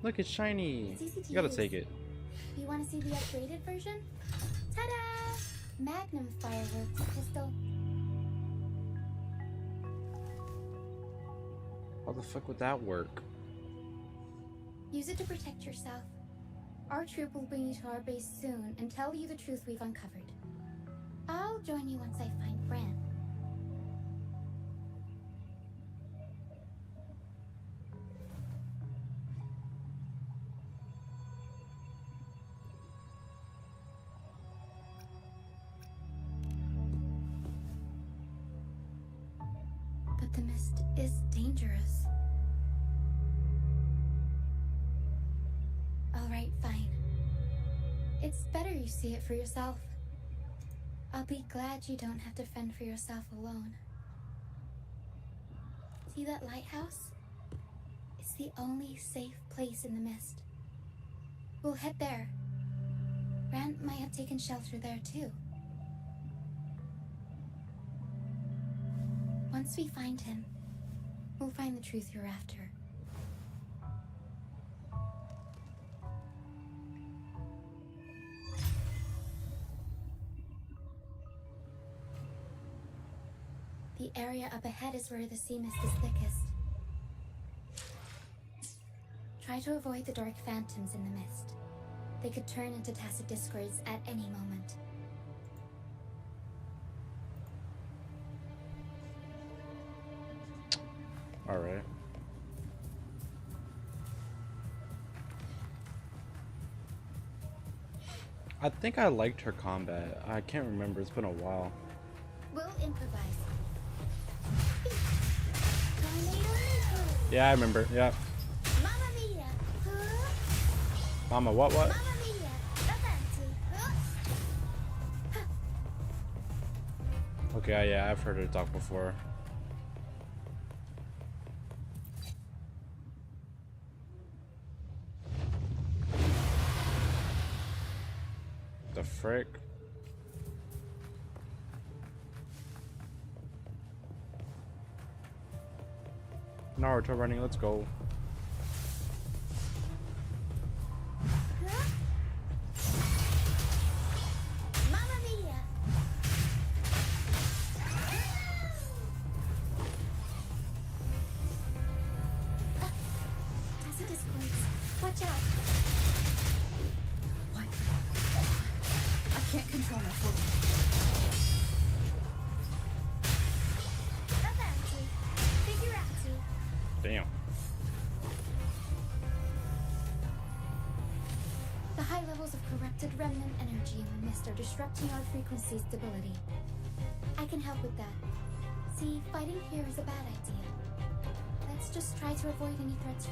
Look, it's shiny. It's easy to You gotta use. take it. You want to see the upgraded version? Ta-da! Magnum fireworks pistol. How the fuck would that work? Use it to protect yourself. Our troop will bring you to our base soon and tell you the truth we've uncovered. I'll join you once I find Bran. But the mist is dangerous. All right, fine. It's better you see it for yourself. I'll be glad you don't have to fend for yourself alone. See that lighthouse? It's the only safe place in the mist. We'll head there. Rand might have taken shelter there too. Once we find him, we'll find the truth you're after. The area up ahead is where the sea mist is thickest. Try to avoid the dark phantoms in the mist. They could turn into tacit discords at any moment. All right. I think I liked her combat. I can't remember. It's been a while. We'll improvise. Tornado. Yeah, I remember. Yeah. Mamma mia. Mama, what? Mamma mia. Avanti. Okay, yeah, I've heard her talk before. The frick? Naruto running, let's go. Mamma mia. Tacit discords. Watch out. What? I can't control my foot. Avanti. Figurati. Damn. The high levels of corrupted remnant energy in the mist are disrupting our frequency stability. I can help with that. See, fighting here is a bad idea. Let's just try to avoid any threats.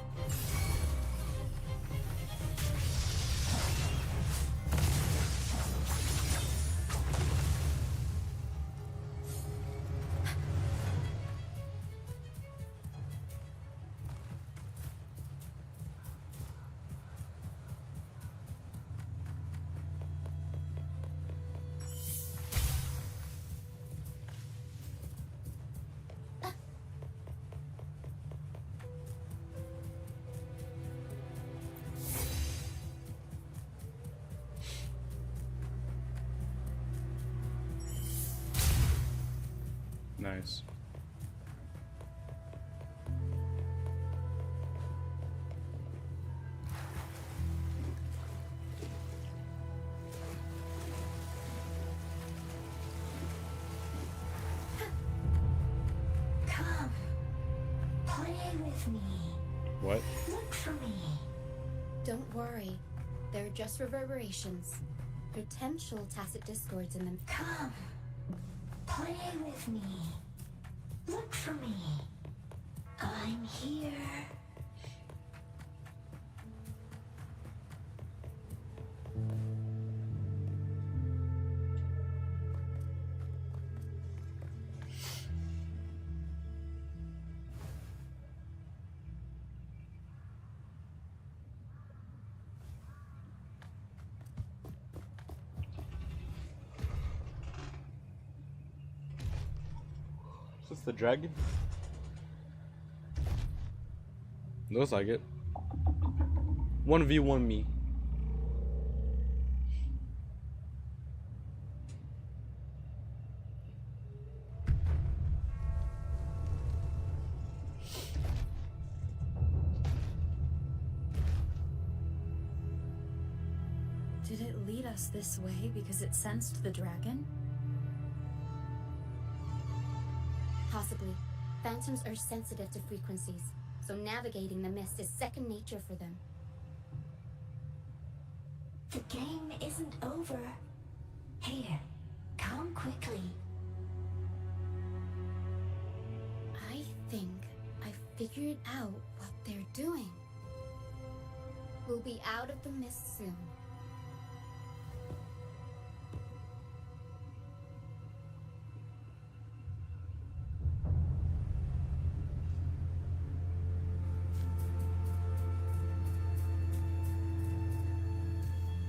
Nice. Come. Play with me. What? Look for me. Don't worry. They're just reverberations. Potential tacit discords in them. Come. Play with me. Look for me. I'm here. Is this the dragon? Looks like it. 1v1 me. Did it lead us this way because it sensed the dragon? Possibly. Phantoms are sensitive to frequencies, so navigating the mist is second nature for them. The game isn't over. Here, come quickly. I think I figured out what they're doing. We'll be out of the mist soon.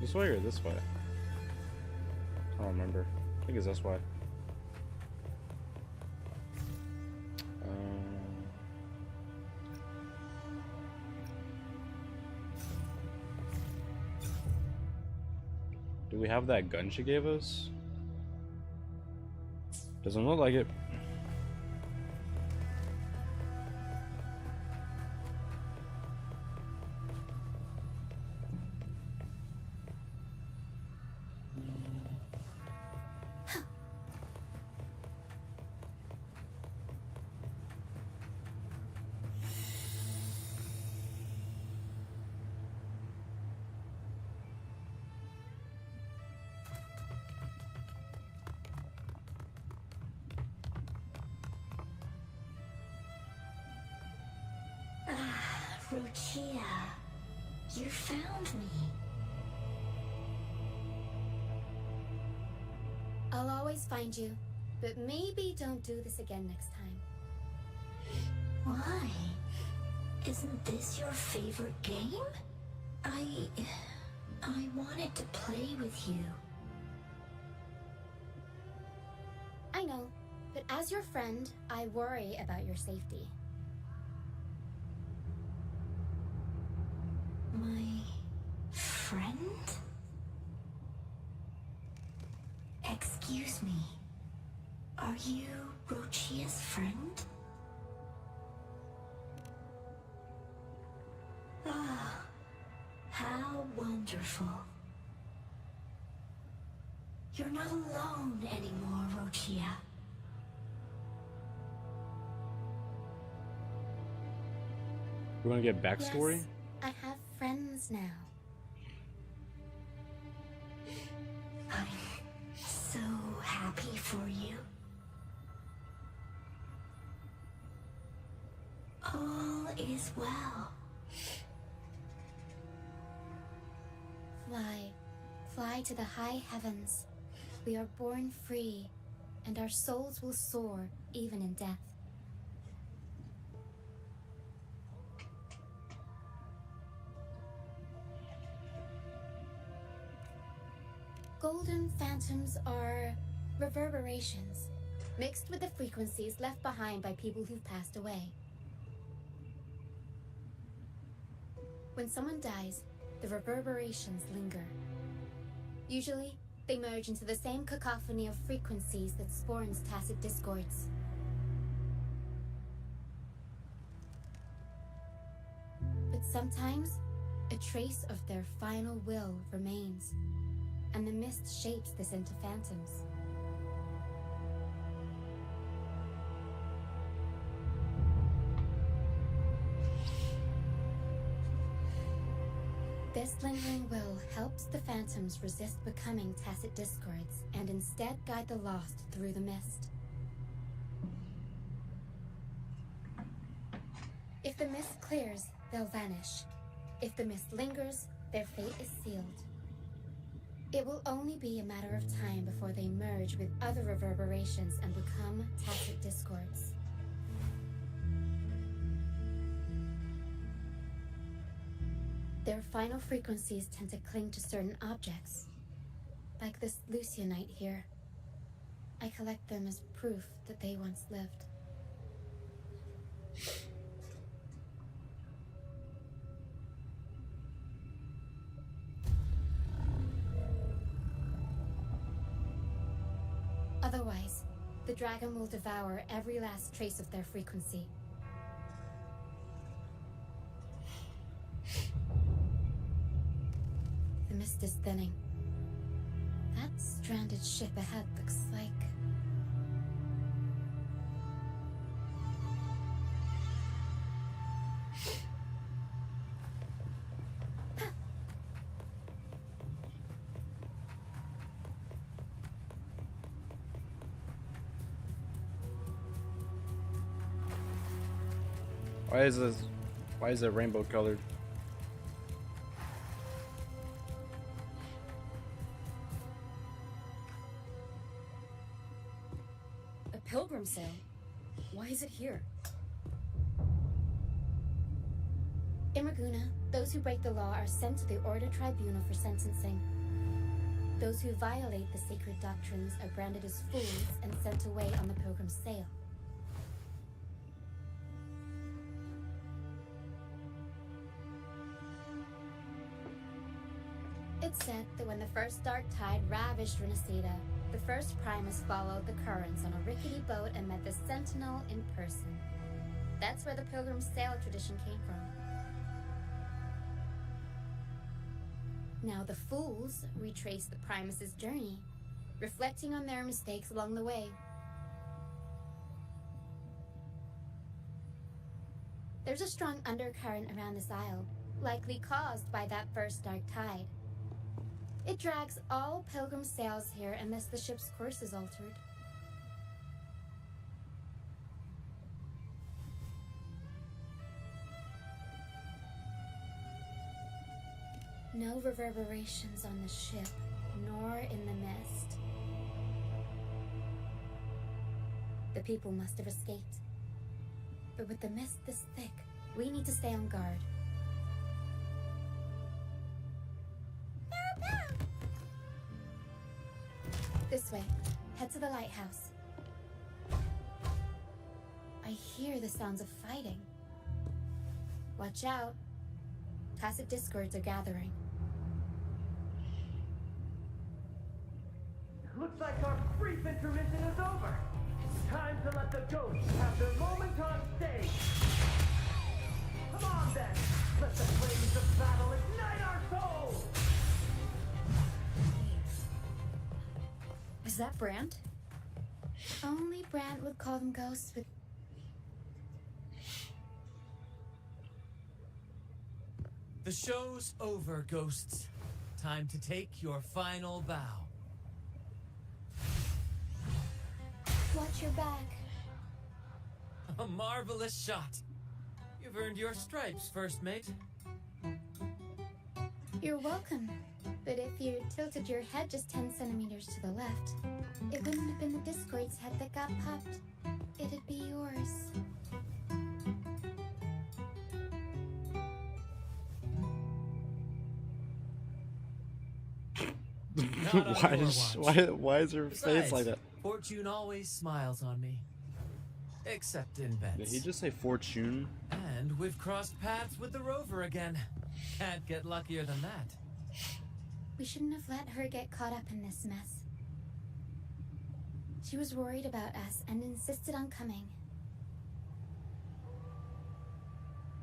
This way or this way? I don't remember. I think it's this way. Do we have that gun she gave us? Doesn't look like it. Ruchia, you found me. I'll always find you, but maybe don't do this again next time. Why? Isn't this your favorite game? I wanted to play with you. I know, but as your friend, I worry about your safety. My friend? Excuse me. Are you Rochia's friend? Ah, how wonderful. You're not alone anymore, Rochia. We're gonna get backstory? Yes, I have friends now. I'm so happy for you. All is well. Fly, fly to the high heavens. We are born free, and our souls will soar even in death. Golden phantoms are reverberations, mixed with the frequencies left behind by people who've passed away. When someone dies, the reverberations linger. Usually, they merge into the same cacophony of frequencies that spawns tacit discords. But sometimes, a trace of their final will remains, and the mist shapes this into phantoms. This lingering will helps the phantoms resist becoming tacit discords and instead guide the lost through the mist. If the mist clears, they'll vanish. If the mist lingers, their fate is sealed. It will only be a matter of time before they merge with other reverberations and become tacit discords. Their final frequencies tend to cling to certain objects, like this Lucianite here. I collect them as proof that they once lived. Otherwise, the dragon will devour every last trace of their frequency. The mist is thinning. That stranded ship ahead looks like... Why is it rainbow colored? A pilgrim sale? Why is it here? In Raguna, those who break the law are sent to the Order Tribunal for sentencing. Those who violate the sacred doctrines are branded as fools and sent away on the pilgrim's sail. It's said that when the first dark tide ravaged Renacida, the first Primus followed the currents on a rickety boat and met the Sentinel in person. That's where the pilgrim's sail tradition came from. Now the fools retrace the Primus's journey, reflecting on their mistakes along the way. There's a strong undercurrent around this isle, likely caused by that first dark tide. It drags all pilgrim sails here unless the ship's course is altered. No reverberations on the ship, nor in the mist. The people must have escaped. But with the mist this thick, we need to stay on guard. This way. Head to the lighthouse. I hear the sounds of fighting. Watch out. Tacit discords are gathering. Looks like our brief intermission is over. Time to let the ghosts have their moment on stage. Come on then, let the flames of battle ignite our souls! Is that Brand? Only Brand would call them ghosts with... The show's over, ghosts. Time to take your final bow. Watch your back. A marvelous shot. You've earned your stripes, first mate. You're welcome. But if you tilted your head just 10 centimeters to the left, it wouldn't have been the Discord's head that got popped. It'd be yours. Why is her face like that? Fortune always smiles on me. Except in bets. Did he just say fortune? And we've crossed paths with the rover again. Can't get luckier than that. We shouldn't have let her get caught up in this mess. She was worried about us and insisted on coming.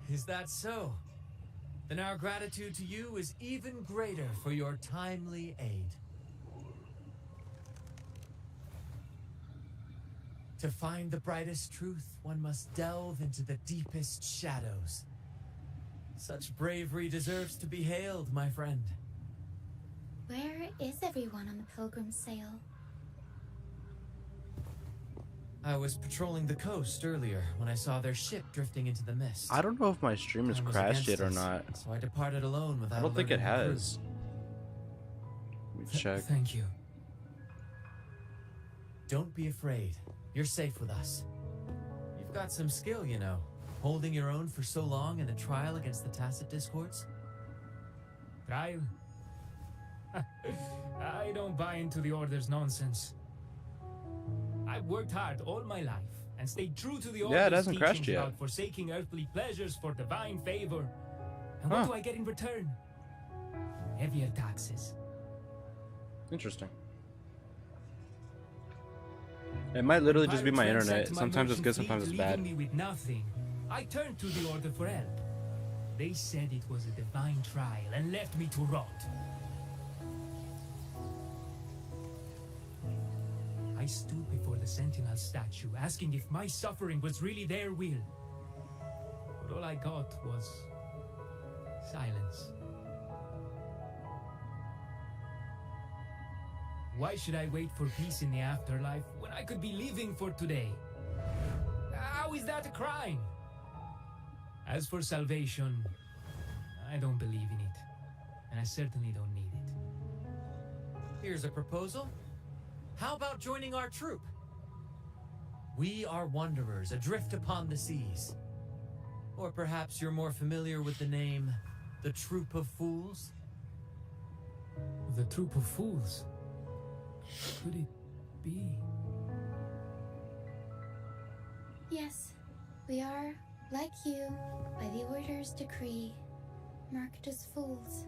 Is that so? Then our gratitude to you is even greater for your timely aid. To find the brightest truth, one must delve into the deepest shadows. Such bravery deserves to be hailed, my friend. Where is everyone on the pilgrim's sail? I was patrolling the coast earlier when I saw their ship drifting into the mist. I don't know if my stream has crashed yet or not. So I departed alone without. I don't think it alerting the crew. has. Let me check. Thank you. Don't be afraid. You're safe with us. You've got some skill, you know. Holding your own for so long in a trial against the Tacit Discords. Trial? I don't buy into the Order's nonsense. I've worked hard all my life and stayed true to the Order's it hasn't crashed teachings yet. about forsaking earthly pleasures for divine favor. And what do I get in return? Heavier taxes. Interesting. It might literally just be my Pirates internet. ransacked my Sometimes it's good, merchant sometimes it's fleet, bad. leaving me with nothing. I turned to the Order for help. They said it was a divine trial and left me to rot. I stood before the Sentinel statue, asking if my suffering was really their will. But all I got was silence. Why should I wait for peace in the afterlife when I could be living for today? How is that a crime? As for salvation, I don't believe in it, and I certainly don't need it. Here's a proposal. How about joining our troop? We are wanderers adrift upon the seas. Or perhaps you're more familiar with the name, the Troop of Fools? The troop of fools. Could it be? Yes, we are, like you, by the Order's decree, marked as fools.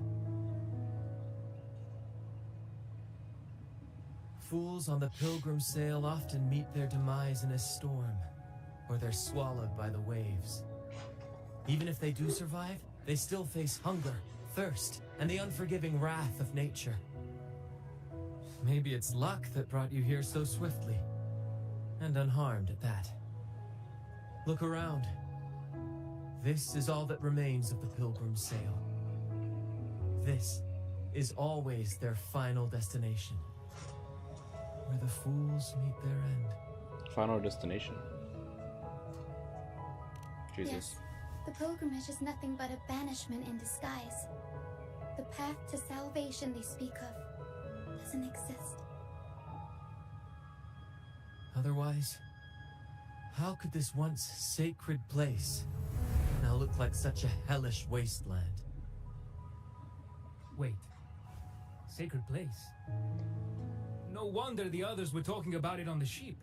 Fools on the pilgrim sail often meet their demise in a storm, or they're swallowed by the waves. Even if they do survive, they still face hunger, thirst, and the unforgiving wrath of nature. Maybe it's luck that brought you here so swiftly, and unharmed at that. Look around. This is all that remains of the pilgrim sail. This is always their final destination, where the fools meet their end. Final destination. Jesus. Yes, the pilgrimage is nothing but a banishment in disguise. The path to salvation they speak of doesn't exist. Otherwise, how could this once sacred place now look like such a hellish wasteland? Wait. Sacred place? No wonder the others were talking about it on the ship.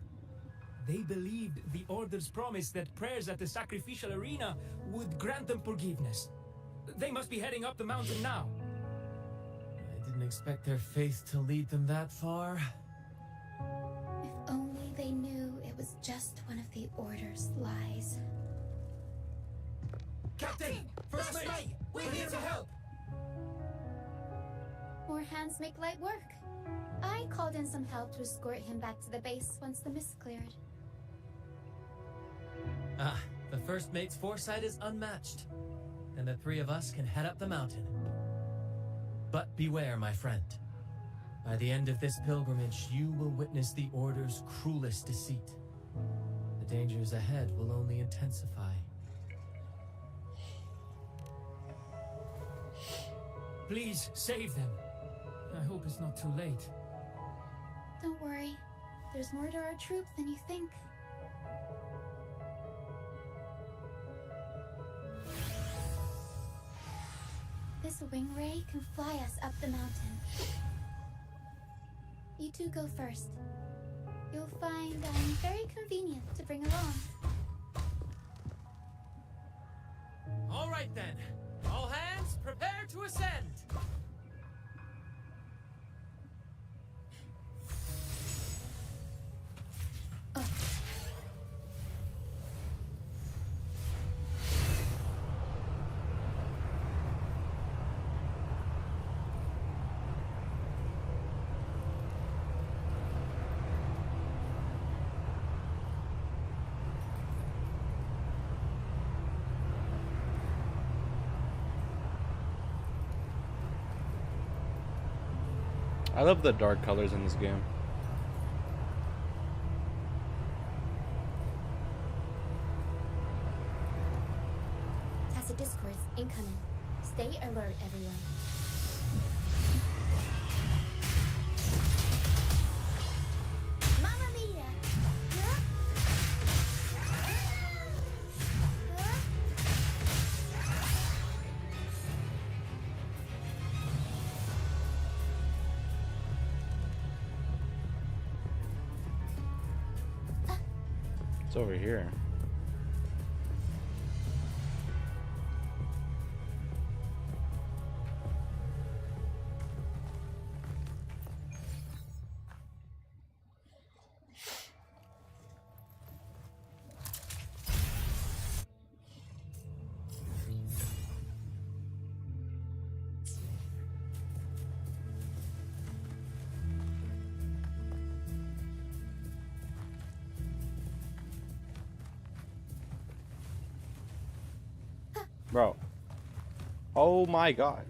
They believed the Order's promise that prayers at the sacrificial arena would grant them forgiveness. They must be heading up the mountain now. I didn't expect their faith to lead them that far. If only they knew it was just one of the Order's lies. Captain! First mate! We're here to help! More hands make light work. I called in some help to escort him back to the base once the mist cleared. Ah, the first mate's foresight is unmatched, and the three of us can head up the mountain. But beware, my friend. By the end of this pilgrimage, you will witness the Order's cruelest deceit. The dangers ahead will only intensify. Please, save them. I hope it's not too late. Don't worry. There's more to our troop than you think. This wing ray can fly us up the mountain. You two go first. You'll find very convenient to bring along. All right then. All hands, prepare to ascend! I love the dark colors in this game. Tacit discourse incoming. Stay alert, everyone. Mamma mia! Huh? It's over here. Bro. Oh my god.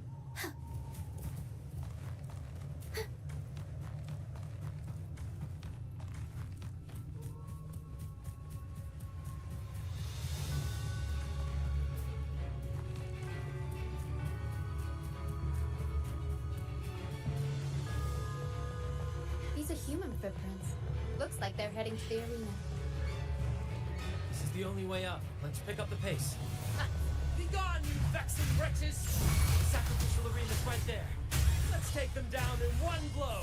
These are human footprints. Looks like they're heading to the arena. This is the only way up. Let's pick up the pace. Be gone, you vexing wretches! The sacrificial arena's right there. Let's take them down in one blow.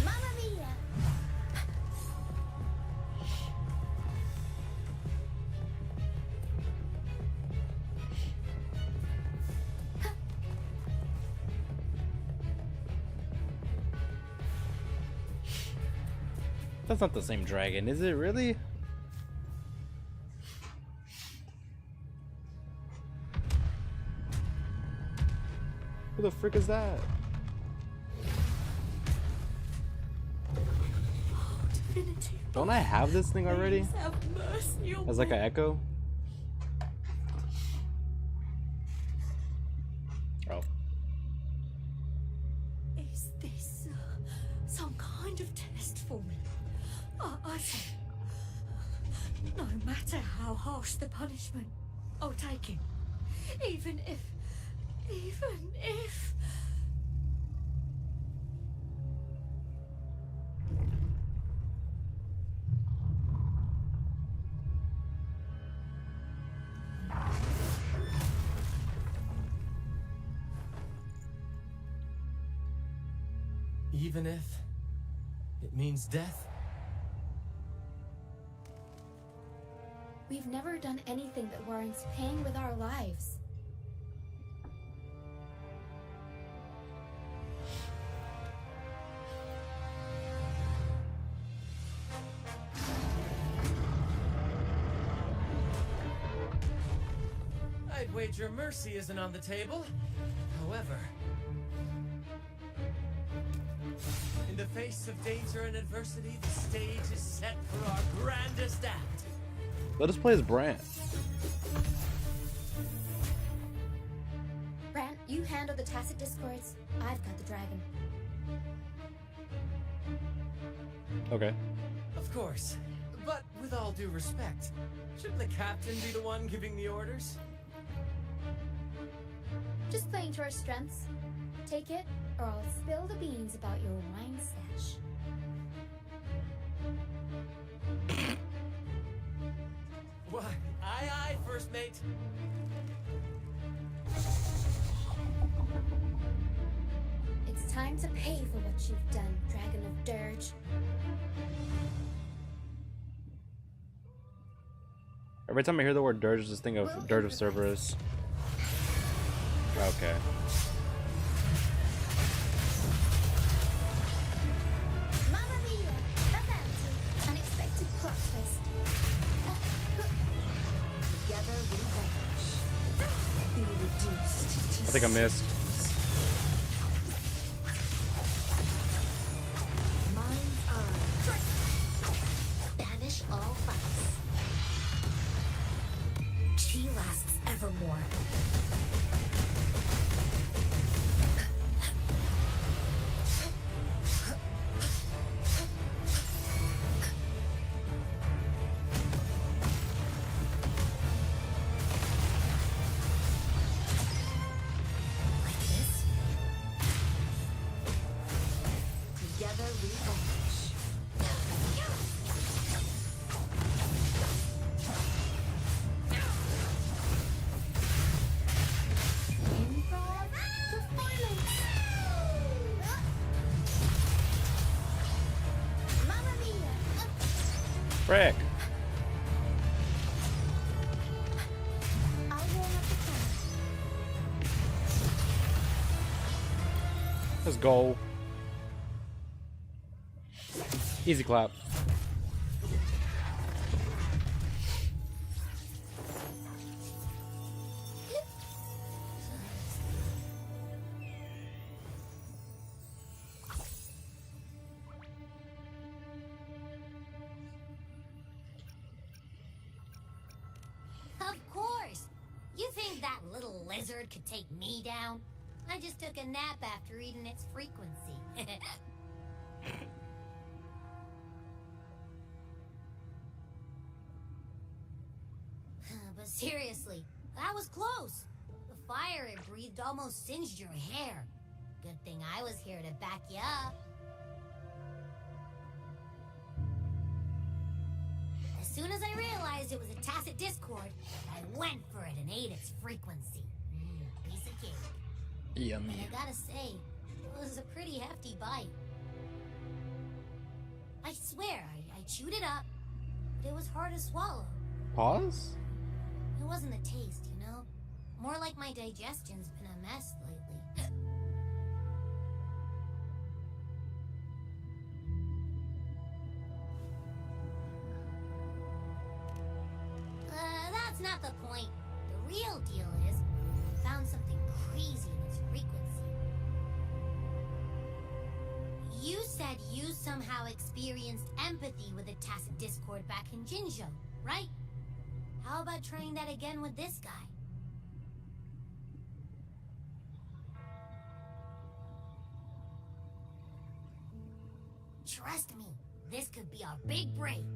Mamma mia! That's not the same dragon, is it really? Who the frick is that? Don't I have this thing already? As like an echo? Oh. Is this some kind of test for me? I think no matter how harsh the punishment, I'll take it. Even if... Even if it means death? We've never done anything that warrants paying with our lives. I'd wager mercy isn't on the table. However, in the face of danger and adversity, the stage is set for our grandest act. Let us play as Brant. Brant, you handle the tacit discords. I've got the dragon. Okay. Of course. But with all due respect, shouldn't the captain be the one giving the orders? Just playing to our strengths. Take it, or I'll spill the beans about your wine stash. Why, aye, first mate. It's time to pay for what you've done, Dragon of Dirge. Every time I hear the word dirge, I just think of Dirge of Cerberus. Okay. Mamma mia! A fancy, unexpected plot twist. Together we vanish. Be reduced to I think I missed. Mind's eye. Banish all fights. She lasts evermore. Like this? Together we vanish. Improv performance. Mamma mia! Frick. I'll warm up the crowd. Let's go. Easy clap. Of course! You think that little lizard could take me down? I just took a nap after eating its frequency. But seriously, that was close. The fire it breathed almost singed your hair. Good thing I was here to back you up. soon as I realized it was a tacit discord, I went for it and ate its frequency. Piece of cake. Yummy. And I gotta say, it was a pretty hefty bite. I swear, I chewed it up, but it was hard to swallow. Pause? It wasn't the taste, you know? More like my digestion's been a mess lately. That's not the point. The real deal is, I found something crazy in its frequency. You said you somehow experienced empathy with the tacit discord back in Jinzhou, right? How about trying that again with this guy? Trust me, this could be our big break.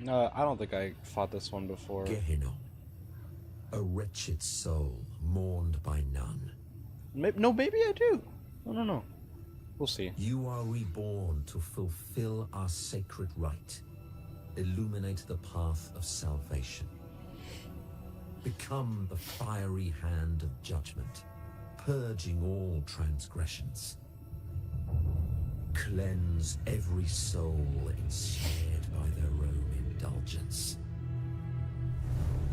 I don't think I fought this one before. Gehinnom, a wretched soul mourned by none. No, maybe I do. I don't know. We'll see. You are reborn to fulfill our sacred rite. Illuminate the path of salvation. Become the fiery hand of judgment, purging all transgressions. Cleanse every soul ensnared by their own indulgence.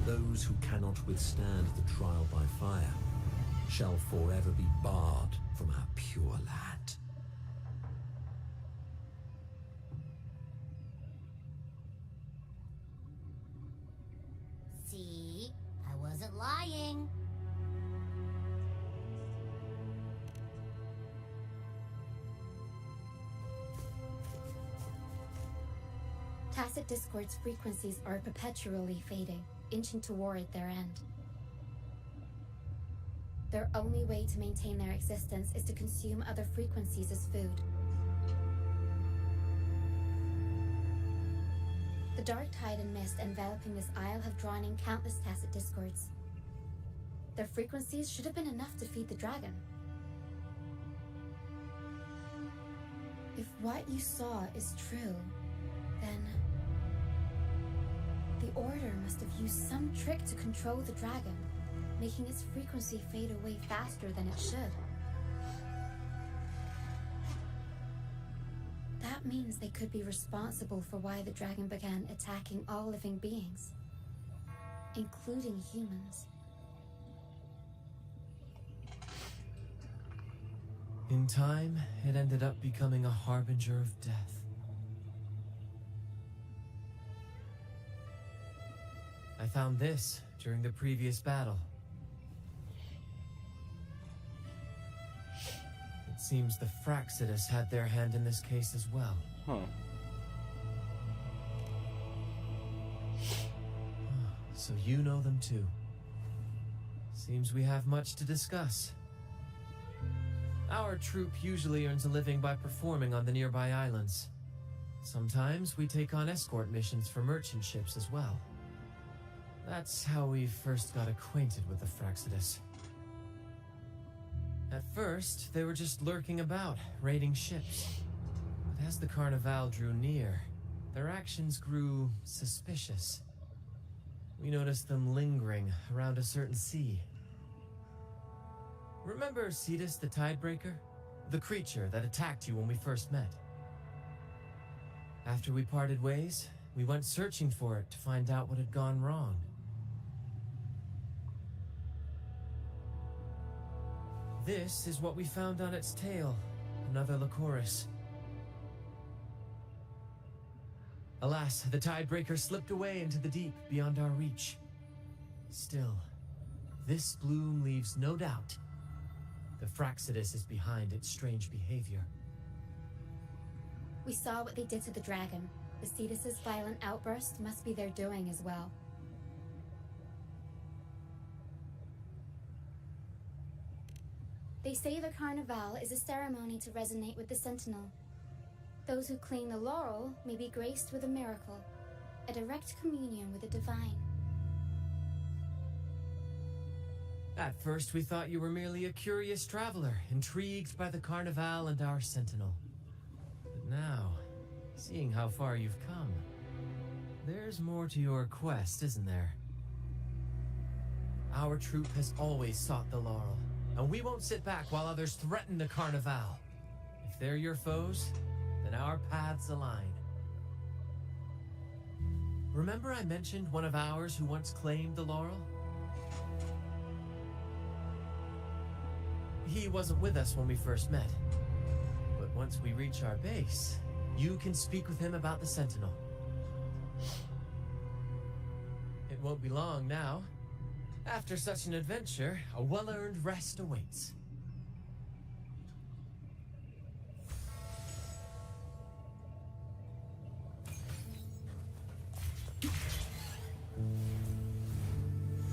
Those who cannot withstand the trial by fire shall forever be barred from our pure land. See? I wasn't lying. Tacit Discord's frequencies are perpetually fading, inching toward their end. Their only way to maintain their existence is to consume other frequencies as food. The dark tide and mist enveloping this isle have drawn in countless Tacit Discords. Their frequencies should have been enough to feed the dragon. If what you saw is true, then the Order must have used some trick to control the dragon, making its frequency fade away faster than it should. That means they could be responsible for why the dragon began attacking all living beings, including humans. In time, it ended up becoming a harbinger of death. I found this during the previous battle. It seems the Fraxidus had their hand in this case as well. Huh. So you know them too. Seems we have much to discuss. Our troop usually earns a living by performing on the nearby islands. Sometimes we take on escort missions for merchant ships as well. That's how we first got acquainted with the Fraxidus. At first, they were just lurking about, raiding ships. But as the Carnival drew near, their actions grew suspicious. We noticed them lingering around a certain sea. Remember Cetus the Tidebreaker? The creature that attacked you when we first met? After we parted ways, we went searching for it to find out what had gone wrong. This is what we found on its tail, another Lycoris. Alas, the Tidebreaker slipped away into the deep beyond our reach. Still, this bloom leaves no doubt. The Fraxidus is behind its strange behavior. We saw what they did to the dragon. The Cetus's violent outburst must be their doing as well. They say the Carnival is a ceremony to resonate with the Sentinel. Those who claim the laurel may be graced with a miracle. a direct communion with the divine. At first, we thought you were merely a curious traveler, intrigued by the Carnival and our Sentinel. But now, seeing how far you've come, there's more to your quest, isn't there? Our troop has always sought the laurel, and we won't sit back while others threaten the Carnival. If they're your foes, then our paths align. Remember I mentioned one of ours who once claimed the laurel? He wasn't with us when we first met. But once we reach our base, you can speak with him about the Sentinel. It won't be long now. After such an adventure, a well-earned rest awaits.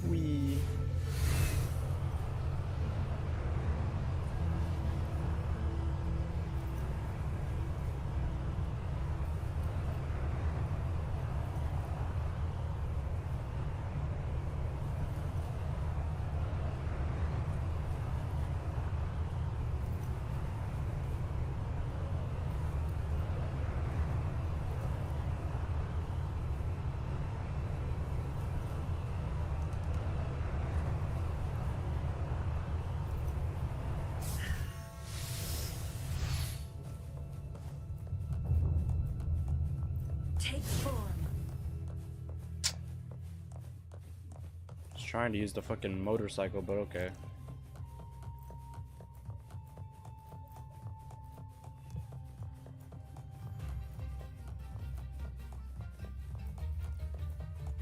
Wee. Take form. Just trying to use the fucking motorcycle, but okay.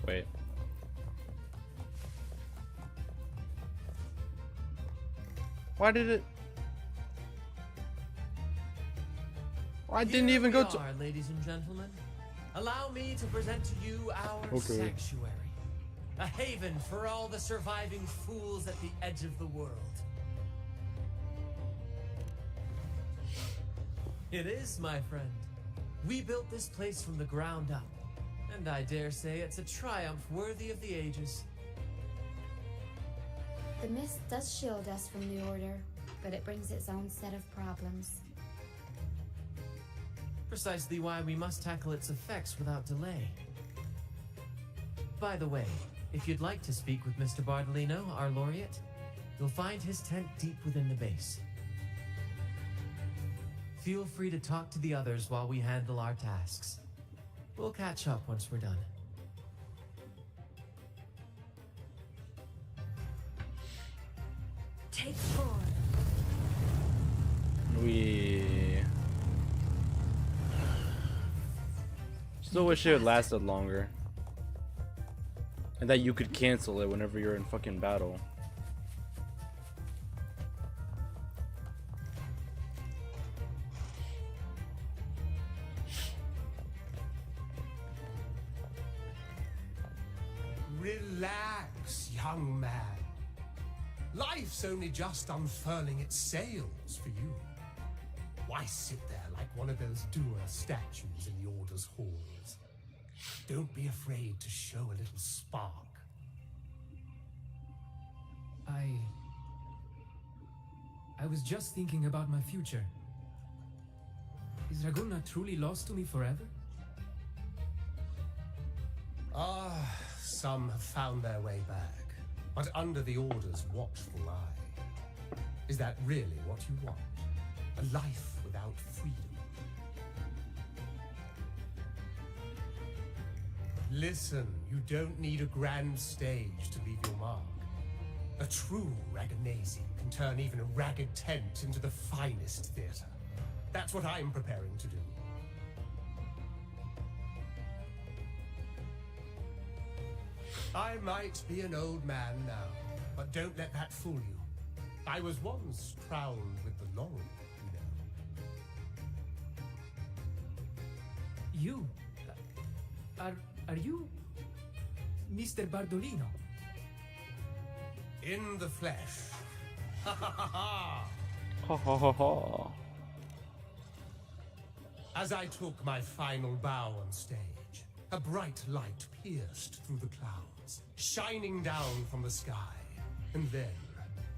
Wait. Why did it? I didn't even go to. Ladies and gentlemen, allow me to present to you our sanctuary, a haven for all the surviving fools at the edge of the world. It is, my friend. We built this place from the ground up, and I dare say it's a triumph worthy of the ages. The mist does shield us from the Order, but it brings its own set of problems. Precisely why we must tackle its effects without delay. By the way, if you'd like to speak with Mr. Bardolino, our laureate, you'll find his tent deep within the base. Feel free to talk to the others while we handle our tasks. We'll catch up once we're done. Take form. We still wish it lasted longer, and that you could cancel it whenever you're in fucking battle. Relax, young man. Life's only just unfurling its sails for you. Why sit there like one of those dour statues in the Order's halls? Don't be afraid to show a little spark. I was just thinking about my future. Is Ragun not truly lost to me forever? Some have found their way back, but under the Order's watchful eye. Is that really what you want? A life without freedom? Listen, you don't need a grand stage to leave your mark. A true Raganese can turn even a ragged tent into the finest theater. That's what I'm preparing to do. I might be an old man now, but don't let that fool you. I was once crowned with the laurel, you know. You? Are you Mr. Bardolino? In the flesh. Ha ha ha ha! Ha ha ha ha. As I took my final bow on stage, A bright light pierced through the clouds, shining down from the sky. And then,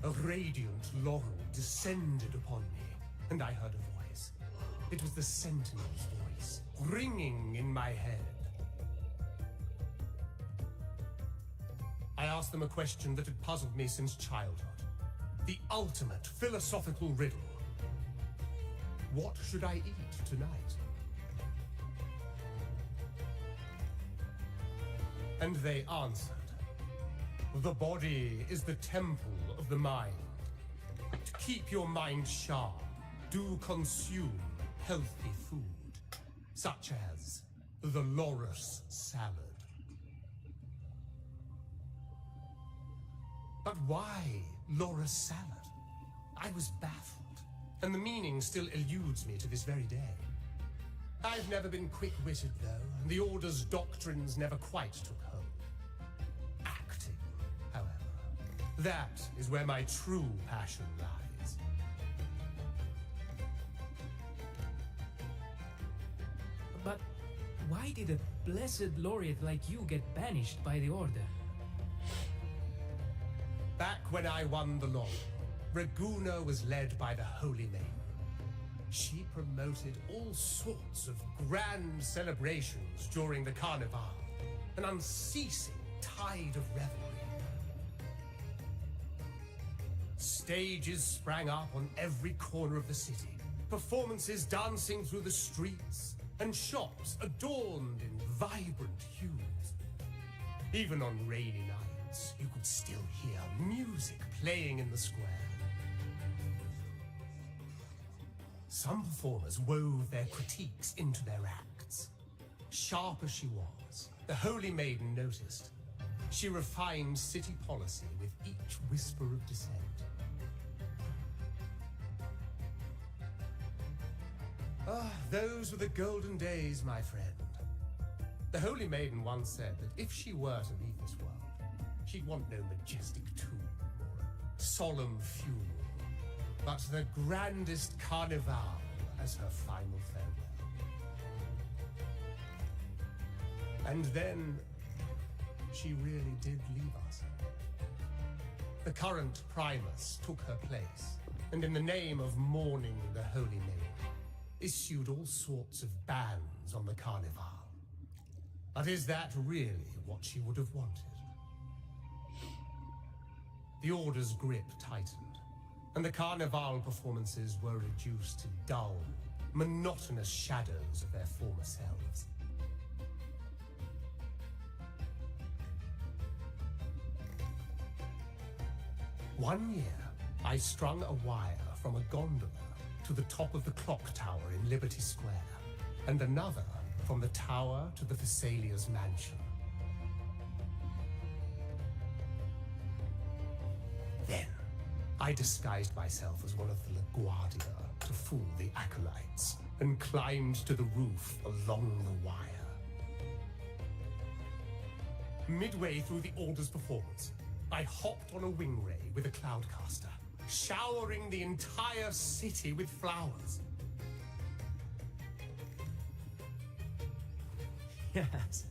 a radiant laurel descended upon me, and I heard a voice. It was the Sentinel's voice, ringing in my head. I asked them a question that had puzzled me since childhood. The ultimate philosophical riddle. What should I eat tonight? And they answered. The body is the temple of the mind. To keep your mind sharp, do consume healthy food, such as the loris salad. But why loris salad? I was baffled, and the meaning still eludes me to this very day. I've never been quick-witted, though, and the Order's doctrines never quite took hold. Acting, however, that is where my true passion lies. But why did a blessed laureate like you get banished by the Order? Back when I won the laurel, Raguno was led by the Holy Maiden. She promoted all sorts of grand celebrations during the Carnival, an unceasing tide of revelry. Stages sprang up on every corner of the city, performances dancing through the streets, and shops adorned in vibrant hues. Even on rainy nights, you could still hear music playing in the square. Some performers wove their critiques into their acts. Sharp as she was, the Holy Maiden noticed. She refined city policy with each whisper of dissent. Ah, those were the golden days, my friend. The Holy Maiden once said that if she were to leave this world, she'd want no majestic tomb or a solemn funeral, but the grandest carnival as her final farewell. And then, she really did leave us. The current Primus took her place, and in the name of mourning the Holy Maiden, issued all sorts of bans on the carnival. But is that really what she would have wanted? The Order's grip tightened, and the carnival performances were reduced to dull, monotonous shadows of their former selves. One year, I strung a wire from a gondola to the top of the clock tower in Liberty Square, and another from the tower to the Thessalia's mansion. Then, I disguised myself as one of the LaGuardia to fool the acolytes, and climbed to the roof along the wire. Midway through the Order's performance, I hopped on a wing ray with a cloudcaster, showering the entire city with flowers. Yes,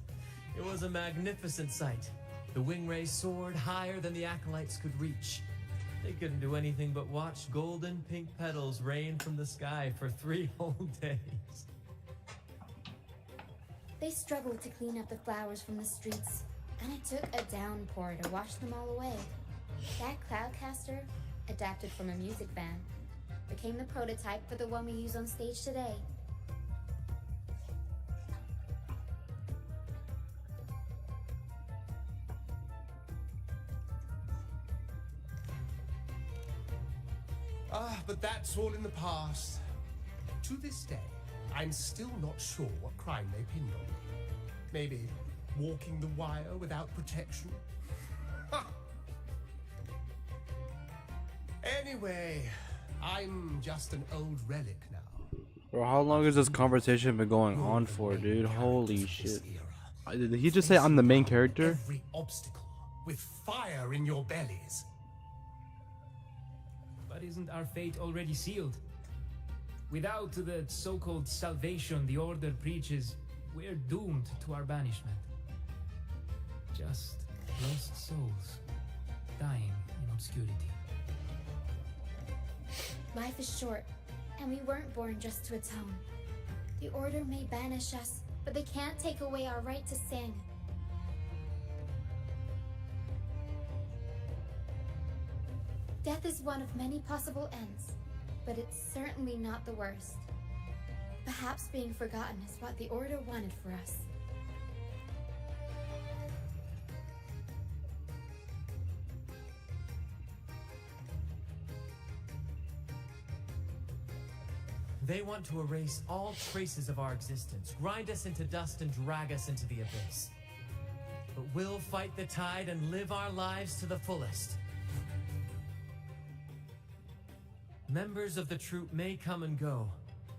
it was a magnificent sight. The wingray soared higher than the acolytes could reach. They couldn't do anything but watch golden pink petals rain from the sky for 3 whole days. They struggled to clean up the flowers from the streets, and it took a downpour to wash them all away. That cloudcaster, adapted from a music band, became the prototype for the one we use on stage today. Ah, but that's all in the past. To this day, I'm still not sure what crime they pinned on me. Maybe walking the wire without protection? Ha! Anyway, I'm just an old relic now. Bro, how long has this conversation been going on for, dude? Holy shit. Did he just say I'm the main character? Every obstacle with fire in your bellies. But isn't our fate already sealed? Without the so-called salvation the Order preaches, we're doomed to our banishment. Just lost souls, dying in obscurity. Life is short, and we weren't born just to atone. The Order may banish us, but they can't take away our right to sing. Death is one of many possible ends, but it's certainly not the worst. Perhaps being forgotten is what the Order wanted for us. They want to erase all traces of our existence, grind us into dust and drag us into the abyss. But we'll fight the tide and live our lives to the fullest. Members of the troupe may come and go,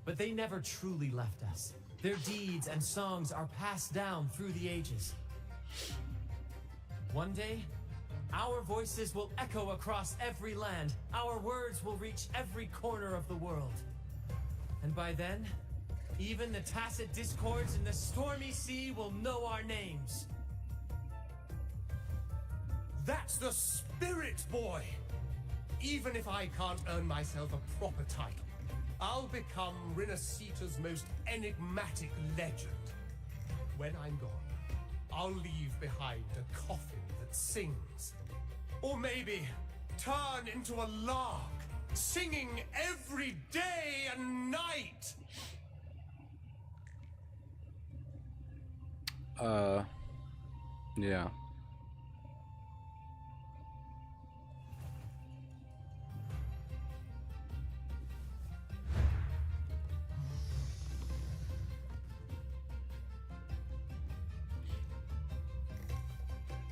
but they never truly left us. Their deeds and songs are passed down through the ages. One day, our voices will echo across every land. Our words will reach every corner of the world. And by then, even the tacit discords in the stormy sea will know our names. That's the spirit, boy! Even if I can't earn myself a proper title, I'll become Rinasita's most enigmatic legend. When I'm gone, I'll leave behind a coffin that sings. Or maybe turn into a lark, singing every day and night. Yeah.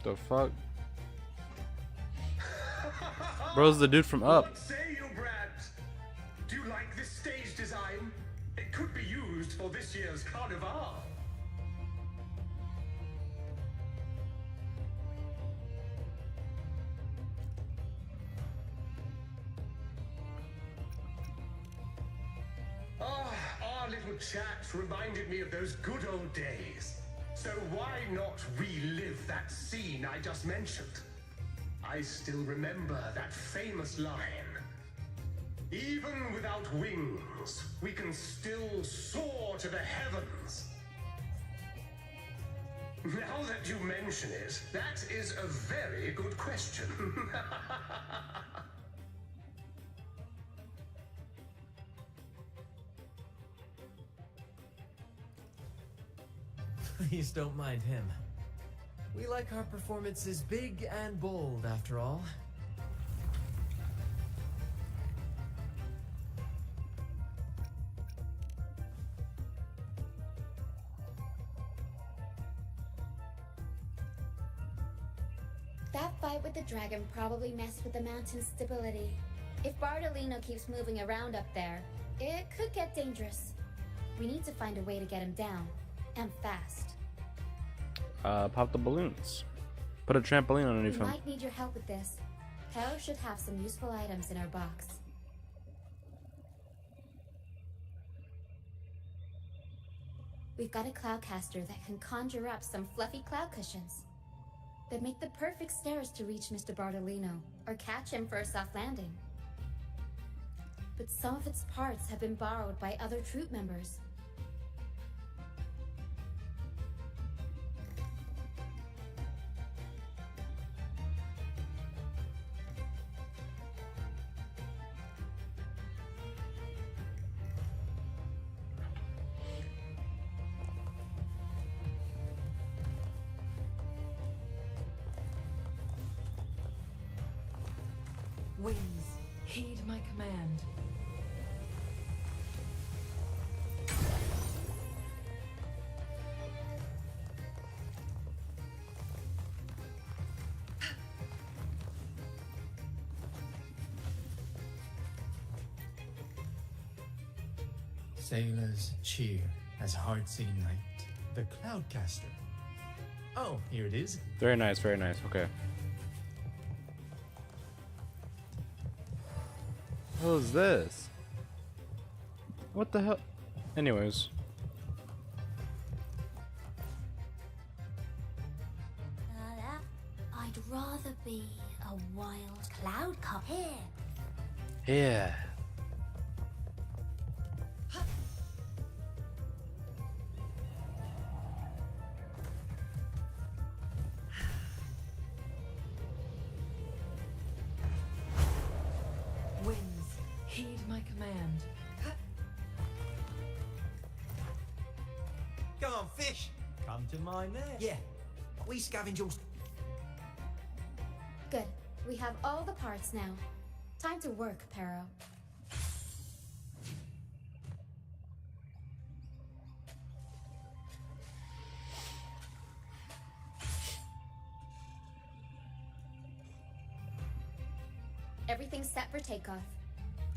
The fuck? Bro's the dude from Up. What say you, Brad? Do you like this stage design? It could be used for this year's carnival. Our little chat reminded me of those good old days. So why not relive that scene I just mentioned? I still remember that famous line. Even without wings, we can still soar to the heavens. Now that you mention it, that is a very good question. Please don't mind him. We like our performances big and bold, after all. That fight with the dragon probably messed with the mountain's stability. If Bardolino keeps moving around up there, it could get dangerous. We need to find a way to get him down, and fast. Pop the balloons. Put a trampoline underneath We him. might need your help with this. Taro should have some useful items in our box. We've got a cloudcaster that can conjure up some fluffy cloud cushions. They'd make the perfect stairs to reach Mr. Bardolino, or catch him for a soft landing. But some of its parts have been borrowed by other troop members. Winds, heed my command. Sailors cheer as hearts ignite. The Cloudcaster. Oh, here it is. Very nice, very nice. Okay. What is this? What the hell? Anyways. rather be a wild cloud cup here. Yeah. Winds, heed my command. Come on, fish. Come to my net. Yeah. We scavenge your... Good. We have all the parts now. Time to work, Pero. Everything's set for takeoff.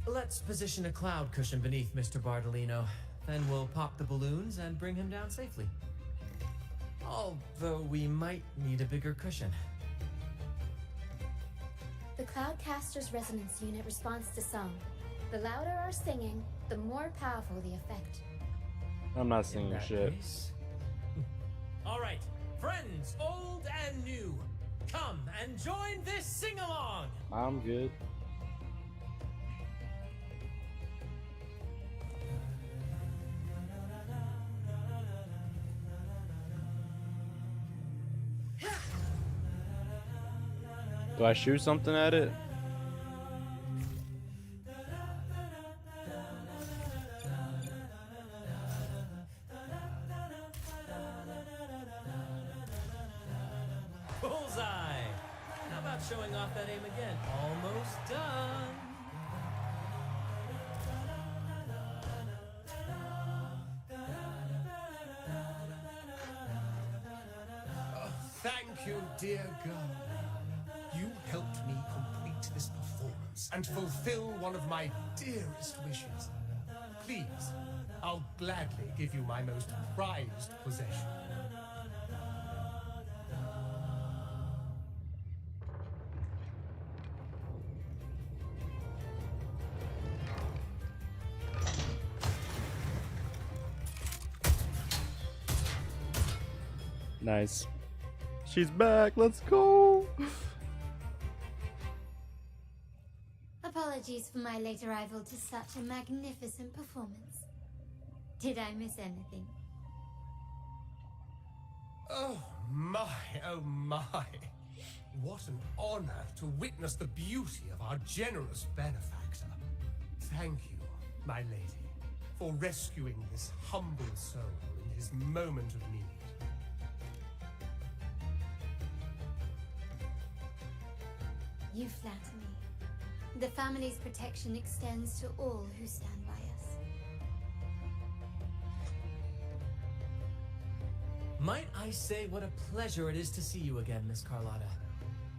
Let's position a cloud cushion beneath Mr. Bardolino. Then we'll pop the balloons and bring him down safely. Although we might need a bigger cushion. The Cloudcaster's resonance unit responds to song. The louder our singing, the more powerful the effect. I'm not singing shit. All right, friends, old and new, come and join this sing-along. I'm good. Do I shoot something at it? Bullseye! How about showing off that aim again? Almost done. Thank you, dear girl. You helped me complete this performance and fulfill one of my dearest wishes. Please, I'll gladly give you my most prized possession. Nice. She's back. Let's go. Apologies for my late arrival to such a magnificent performance. Did I miss anything? Oh my, oh my. What an honor to witness the beauty of our generous benefactor. Thank you, my lady, for rescuing this humble soul in his moment of need. You flatter me. The family's protection extends to all who stand by us. Might I say what a pleasure it is to see you again, Miss Carlotta.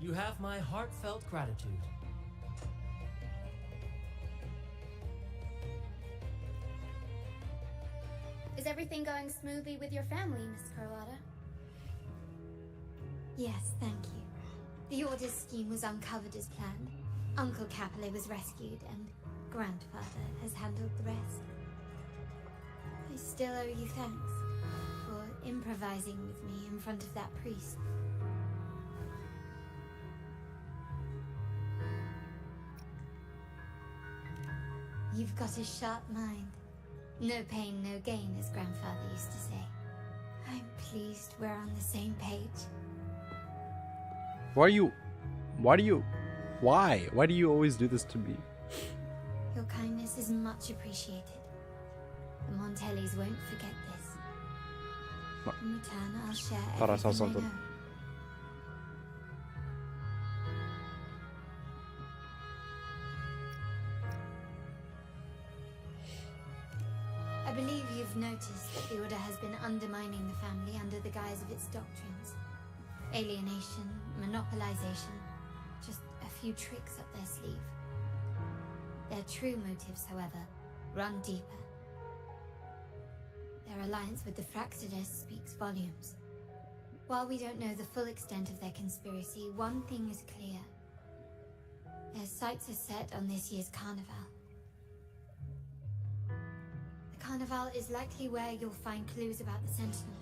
You have my heartfelt gratitude. Is everything going smoothly with your family, Miss Carlotta? Yes, thank you. The Order's scheme was uncovered as planned. Uncle Capilet was rescued, and Grandfather has handled the rest. I still owe you thanks for improvising with me in front of that priest. You've got a sharp mind. No pain, no gain, as Grandfather used to say. I'm pleased we're on the same page. Why do you always do this to me? Your kindness is much appreciated. The Montellis won't forget this. In return, I'll share Thought I saw everything something. know. I believe you've noticed that the Order has been undermining the family under the guise of its doctrines. Alienation, monopolization, just a few tricks up their sleeve. Their true motives, however, run deeper. Their alliance with the Fraxidus speaks volumes. While we don't know the full extent of their conspiracy, one thing is clear. Their sights are set on this year's carnival. The carnival is likely where you'll find clues about the Sentinel.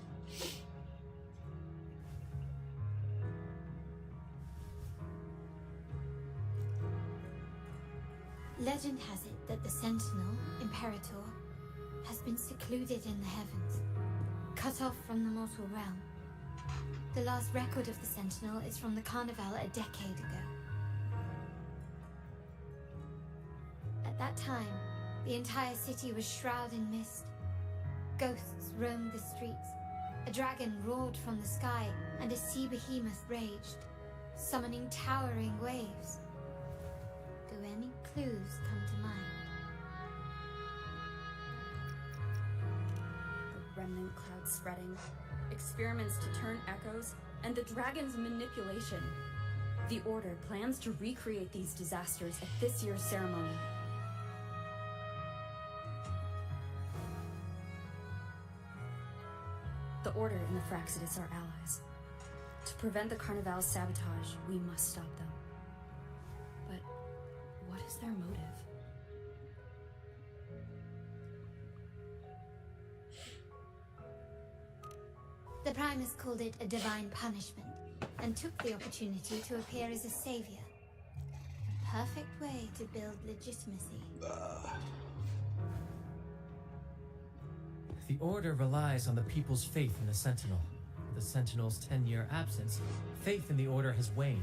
Legend has it that the Sentinel, Imperator, has been secluded in the heavens, cut off from the mortal realm. The last record of the Sentinel is from the Carnival a decade ago. At that time, the entire city was shrouded in mist. Ghosts roamed the streets. A dragon roared from the sky, and a sea behemoth raged, summoning towering waves. Do any clues come to mind? The remnant cloud spreading, experiments to turn echoes, and the dragon's manipulation. The Order plans to recreate these disasters at this year's ceremony. The Order and the Fraxidus are allies. To prevent the Carnival's sabotage, we must stop them. But what is their motive? The Primus called it a divine punishment, and took the opportunity to appear as a savior. A perfect way to build legitimacy. The Order relies on the people's faith in the Sentinel. With the Sentinel's 10-year absence, faith in the Order has waned.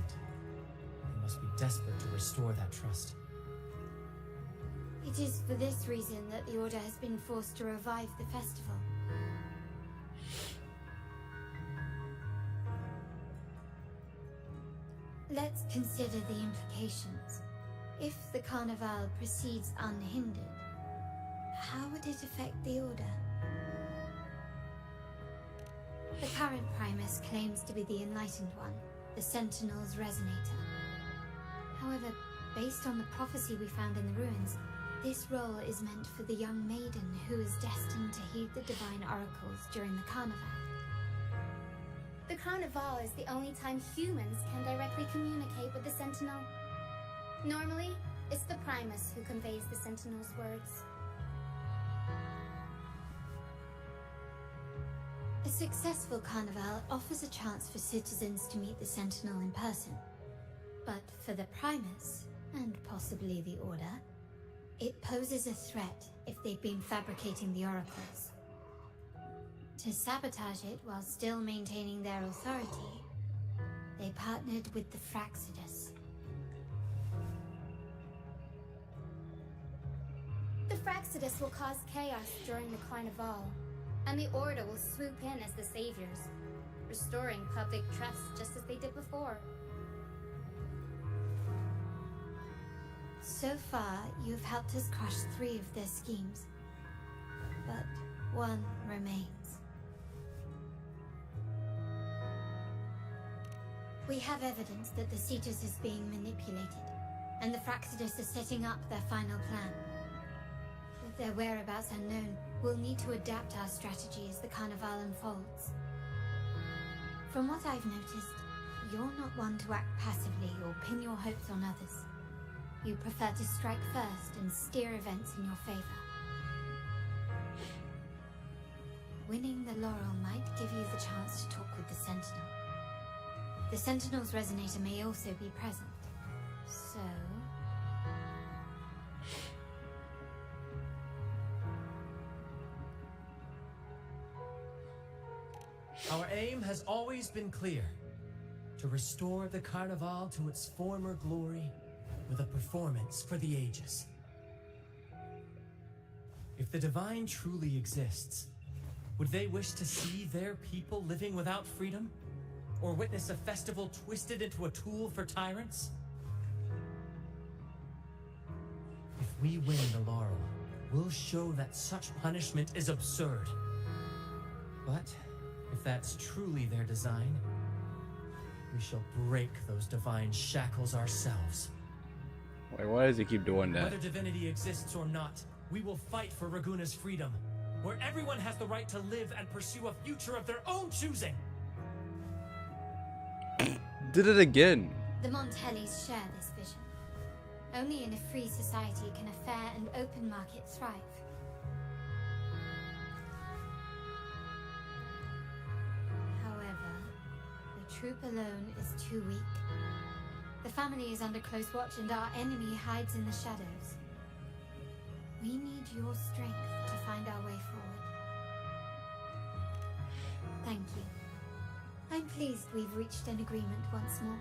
They must be desperate to restore that trust. It is for this reason that the Order has been forced to revive the festival. Let's consider the implications. If the Carnival proceeds unhindered, how would it affect the Order? The current Primus claims to be the Enlightened One, the Sentinel's Resonator. However, based on the prophecy we found in the ruins, this role is meant for the young maiden who is destined to heed the divine oracles during the Carnival. The Carnival is the only time humans can directly communicate with the Sentinel. Normally, it's the Primus who conveys the Sentinel's words. A successful Carnival offers a chance for citizens to meet the Sentinel in person. But for the Primus, and possibly the Order, it poses a threat if they've been fabricating the oracles. To sabotage it while still maintaining their authority, they partnered with the Fraxidus. The Fraxidus will cause chaos during the Carnival, and the Order will swoop in as the saviors, restoring public trust just as they did before. So far, you've helped us crush 3 of their schemes, but one remains. We have evidence that the Cetus is being manipulated, and the Fraxidus are setting up their final plan. With their whereabouts unknown, we'll need to adapt our strategy as the Carnival unfolds. From what I've noticed, you're not one to act passively or pin your hopes on others. You prefer to strike first and steer events in your favor. Winning the laurel might give you the chance to talk with the Sentinel. The Sentinel's Resonator may also be present, so... Our aim has always been clear: to restore the Carnival to its former glory with a performance for the ages. If the Divine truly exists, would they wish to see their people living without freedom? Or witness a festival twisted into a tool for tyrants? If we win the laurel, we'll show that such punishment is absurd. But if that's truly their design, we shall break those divine shackles ourselves. Wait, why does he keep doing that? Whether divinity exists or not, we will fight for Raguna's freedom, where everyone has the right to live and pursue a future of their own choosing. Did it again. The Montellis share this vision. Only in a free society can a fair and open market thrive. However, the troop alone is too weak. The family is under close watch and our enemy hides in the shadows. We need your strength to find our way forward. Thank you. I'm pleased we've reached an agreement once more.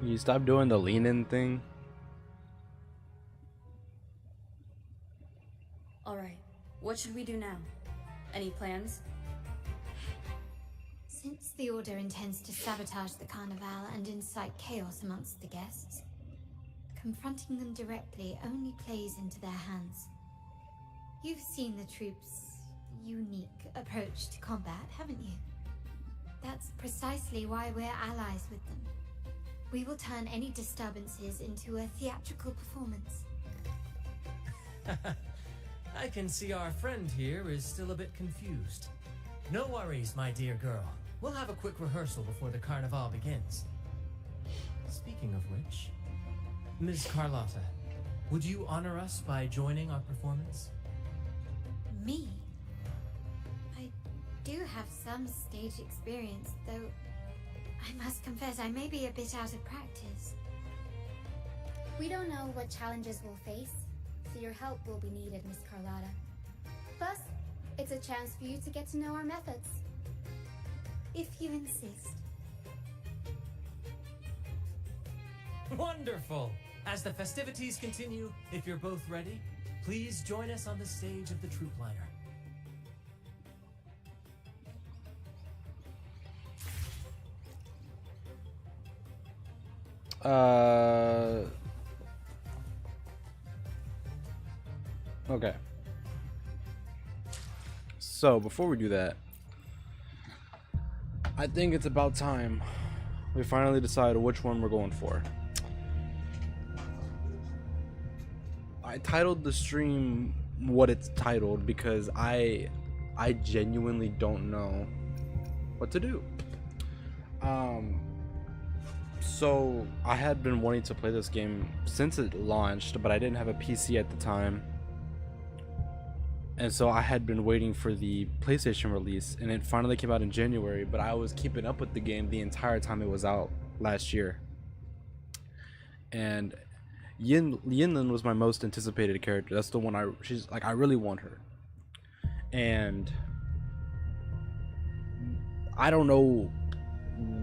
You stop doing the lean-in thing? Alright, what should we do now? Any plans? Since the Order intends to sabotage the Carnival and incite chaos amongst the guests, confronting them directly only plays into their hands. You've seen the troops' unique approach to combat, haven't you? That's precisely why we're allies with them. We will turn any disturbances into a theatrical performance. I can see our friend here is still a bit confused. No worries, my dear girl. We'll have a quick rehearsal before the carnival begins. Speaking of which, Ms. Carlotta, would you honor us by joining our performance? Me? I do have some stage experience, though I must confess I may be a bit out of practice. We don't know what challenges we'll face, so your help will be needed, Miss Carlotta. Plus, it's a chance for you to get to know our methods. If you insist. Wonderful! As the festivities continue, if you're both ready, please join us on the stage of the troop liner. Okay. So, before we do that, I think it's about time we finally decide which one we're going for. I titled the stream what it's titled because I genuinely don't know what to do. So I had been wanting to play this game since it launched, but I didn't have a PC at the time. And so I had been waiting for the PlayStation release, and it finally came out in January, but I was keeping up with the game the entire time it was out last year. And Yinlin was my most anticipated character. That's the one she's like, I really want her. And I don't know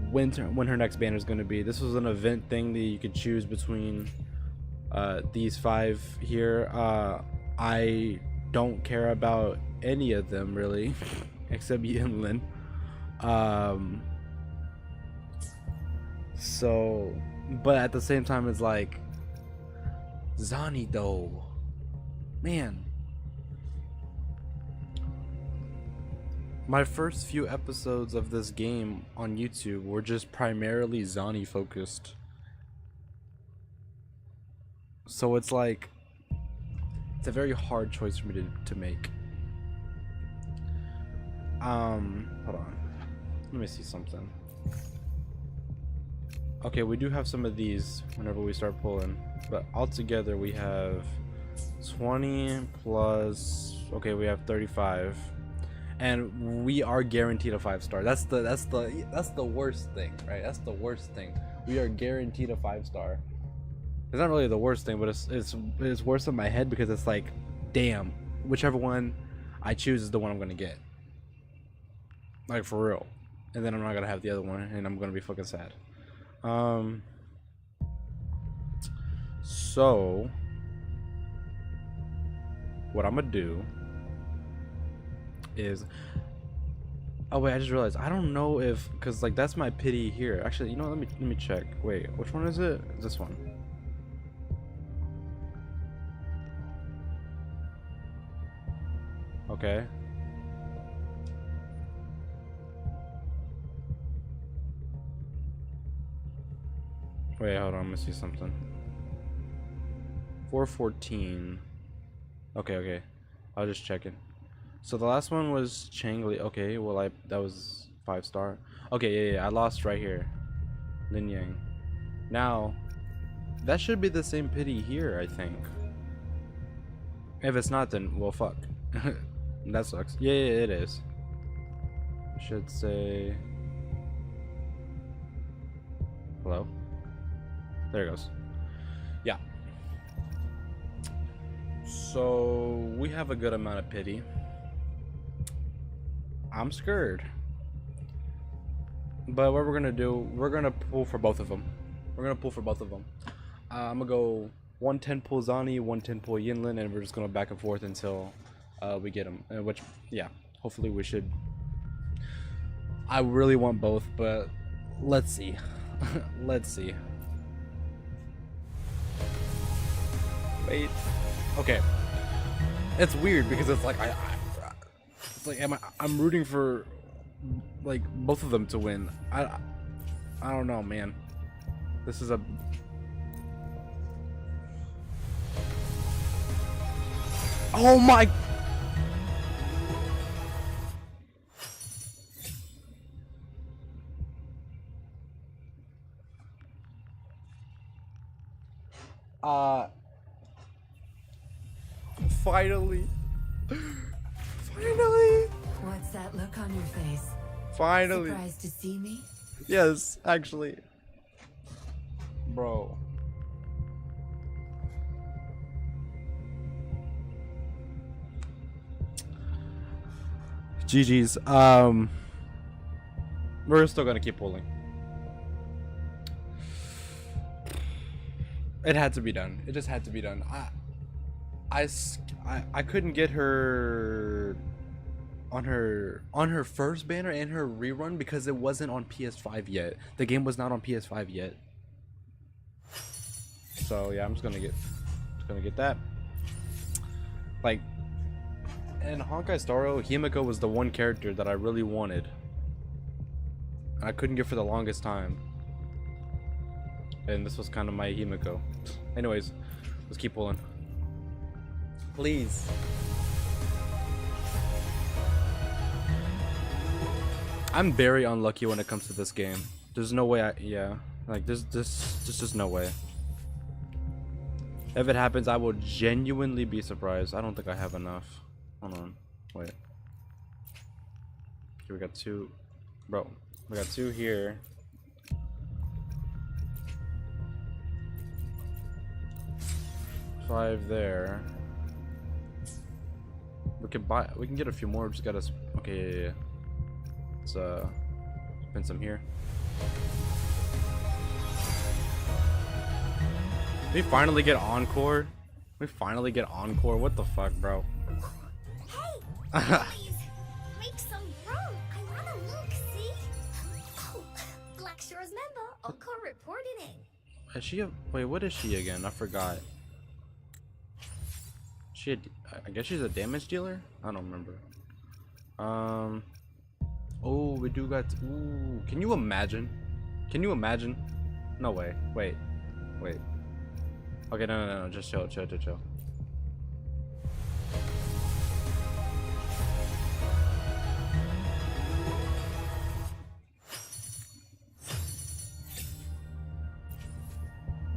when her next banner is going to be. This was an event thing that you could choose between these 5 here. I don't care about any of them really, except Yinlin. So, but at the same time, it's like Zani though, man. My first few episodes of this game on YouTube were just primarily Zani focused. So it's like, it's a very hard choice for me to make. Hold on. Let me see something. Okay, we do have some of these whenever we start pulling, but altogether we have 20 plus. Okay, we have 35, and we are guaranteed a 5-star. That's the worst thing, right? That's the worst thing. We are guaranteed a 5-star. It's not really the worst thing, but it's worse in my head because it's like, damn, whichever one I choose is the one I'm gonna get. Like, for real. And then I'm not gonna have the other one, and I'm gonna be fucking sad. So what I'm gonna do is, oh wait, I just realized I don't know if, because like that's my pity here. Actually, you know what, let me check. Wait, which one is it? This one. Okay. Wait, hold on, I'm gonna see something. 414. Okay. I was just checking. So the last one was Changli. Okay, well that was 5-star. Okay, yeah, I lost right here. Lin Yang. Now, that should be the same pity here, I think. If it's not, then well, fuck. That sucks. Yeah, it is. I should say. Hello? There it goes. Yeah. So we have a good amount of pity. I'm scared. But what we're gonna do, we're gonna pull for both of them. I'm gonna go 110 pull Zani, 110 pull Yinlin, and we're just gonna back and forth until we get them. Which, yeah, hopefully we should. I really want both, but let's see. Let's see. Wait. Okay. It's weird because it's like it's like I'm rooting for like both of them to win. I don't know, man. This is a oh my finally. Finally. What's that look on your face? Finally. Surprised to see me? Yes, actually. Bro. GG's. We're still gonna keep pulling. It had to be done. It just had to be done. I couldn't get her on her first banner and her rerun because it wasn't on PS5 yet. The game was not on PS5 yet. So yeah, I'm just gonna get that. Like in Honkai Star Rail, Himiko was the one character that I really wanted. And I couldn't get for the longest time. And this was kind of my Himiko. Anyways, let's keep pulling. Please. I'm very unlucky when it comes to this game. There's no way like there's just no way. If it happens, I will genuinely be surprised. I don't think I have enough. Hold on. Wait. Okay, we got 2. Bro, we got 2 here. $5 there. We can get a few more. Just gotta. Okay, yeah. Let's spend some here. We finally get encore. What the fuck, bro? Hey, please make some room. I wanna look. See? Oh, Black Shore's member. Oko reported in. Is she wait? What is she again? I forgot. I guess she's a damage dealer. I don't remember. Oh, we do got. Ooh, can you imagine? No way. Wait. Okay, no. Just chill.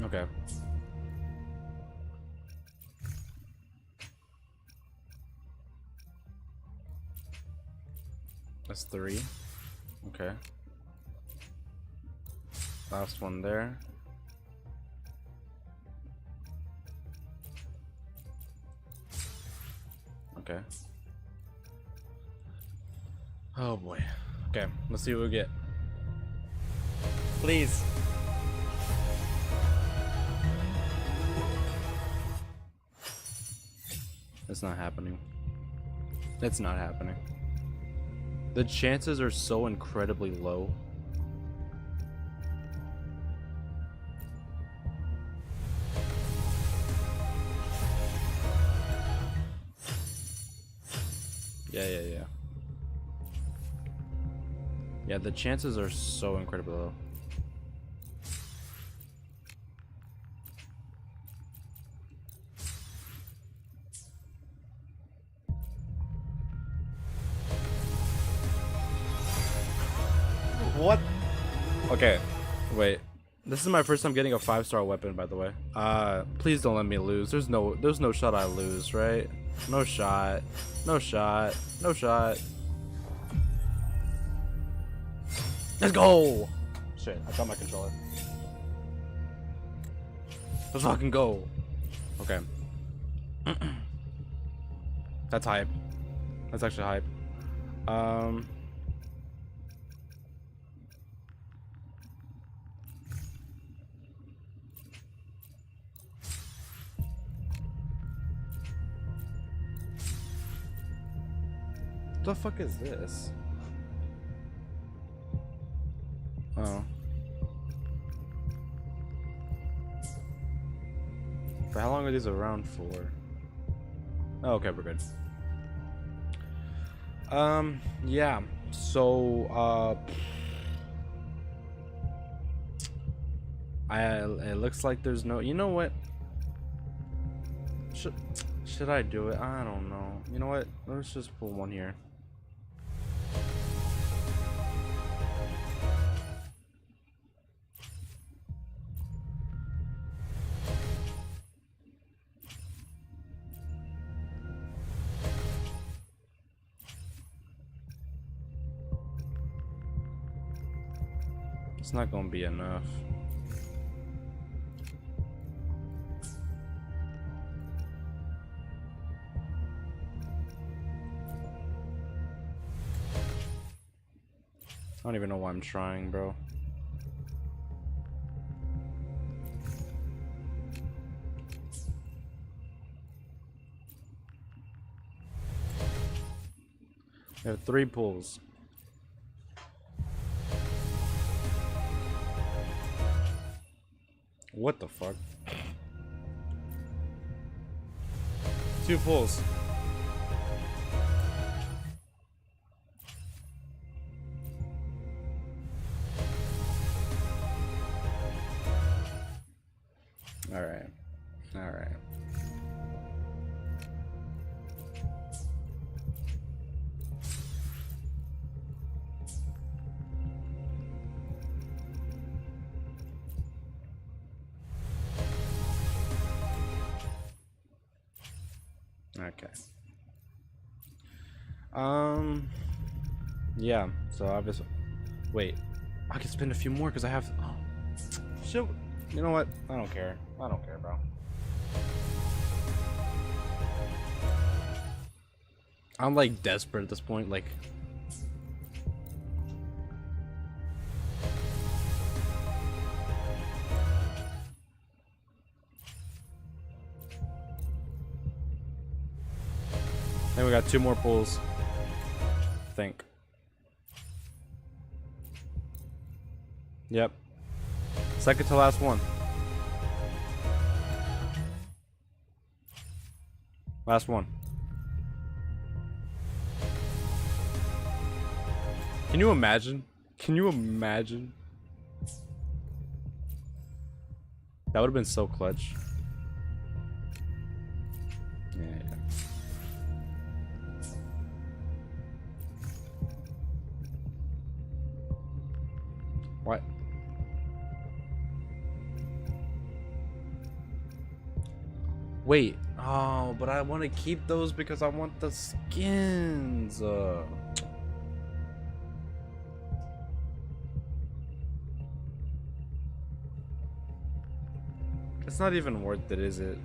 Okay. That's 3. Okay. Last one there. Okay. Oh boy. Okay, let's see what we get. Please. It's not happening. It's not happening. The chances are so incredibly low. Yeah. Yeah, the chances are so incredibly low. What? Okay, wait. This is my first time getting a 5-star weapon, by the way. Please don't let me lose. There's no shot I lose, right? No shot. Let's go! Shit, I got my controller. Let's fucking go. Okay. That's hype. That's actually hype. The fuck is this? Oh. For how long are these around for? Oh, okay, we're good. Yeah. So, it looks like there's no. You know what? Should I do it? I don't know. You know what? Let's just pull one here. It's not gonna be enough. I don't even know why I'm trying, bro. I have 3 pulls. What the fuck? 2 pulls. Alright. Alright. Okay. Yeah, so obviously. Wait. I can spend a few more because I have. Oh. Shit. You know what? I don't care. I don't care, bro. I'm like desperate at this point. Like. And we got 2 more pulls. I think. Yep. Second to last one. Last one. Can you imagine? Can you imagine? That would have been so clutch. Yeah. What? Wait. Oh, but I want to keep those because I want the skins. It's not even worth it, is it?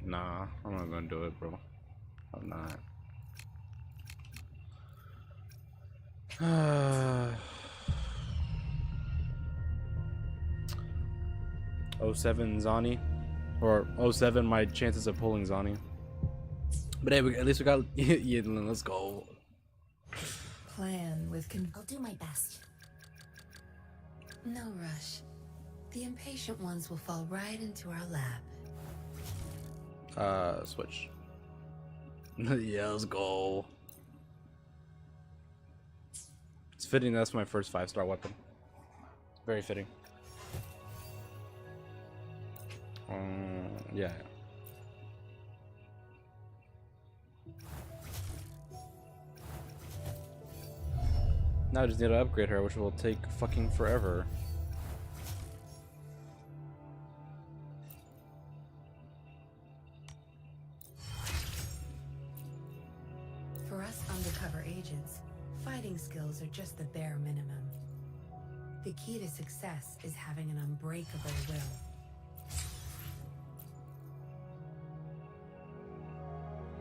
Nah, I'm not gonna do it, bro. I'm not. 07 Zani, or 07 my chances of pulling Zani. But hey, at least we got Yinlin. Let's go. Plan with I'll do my best. No rush. The impatient ones will fall right into our lap. Switch. Yeah, let's go. It's fitting that's my first 5-star weapon. Very fitting. Yeah. Now I just need to upgrade her, which will take fucking forever. For us undercover agents, fighting skills are just the bare minimum. The key to success is having an unbreakable will.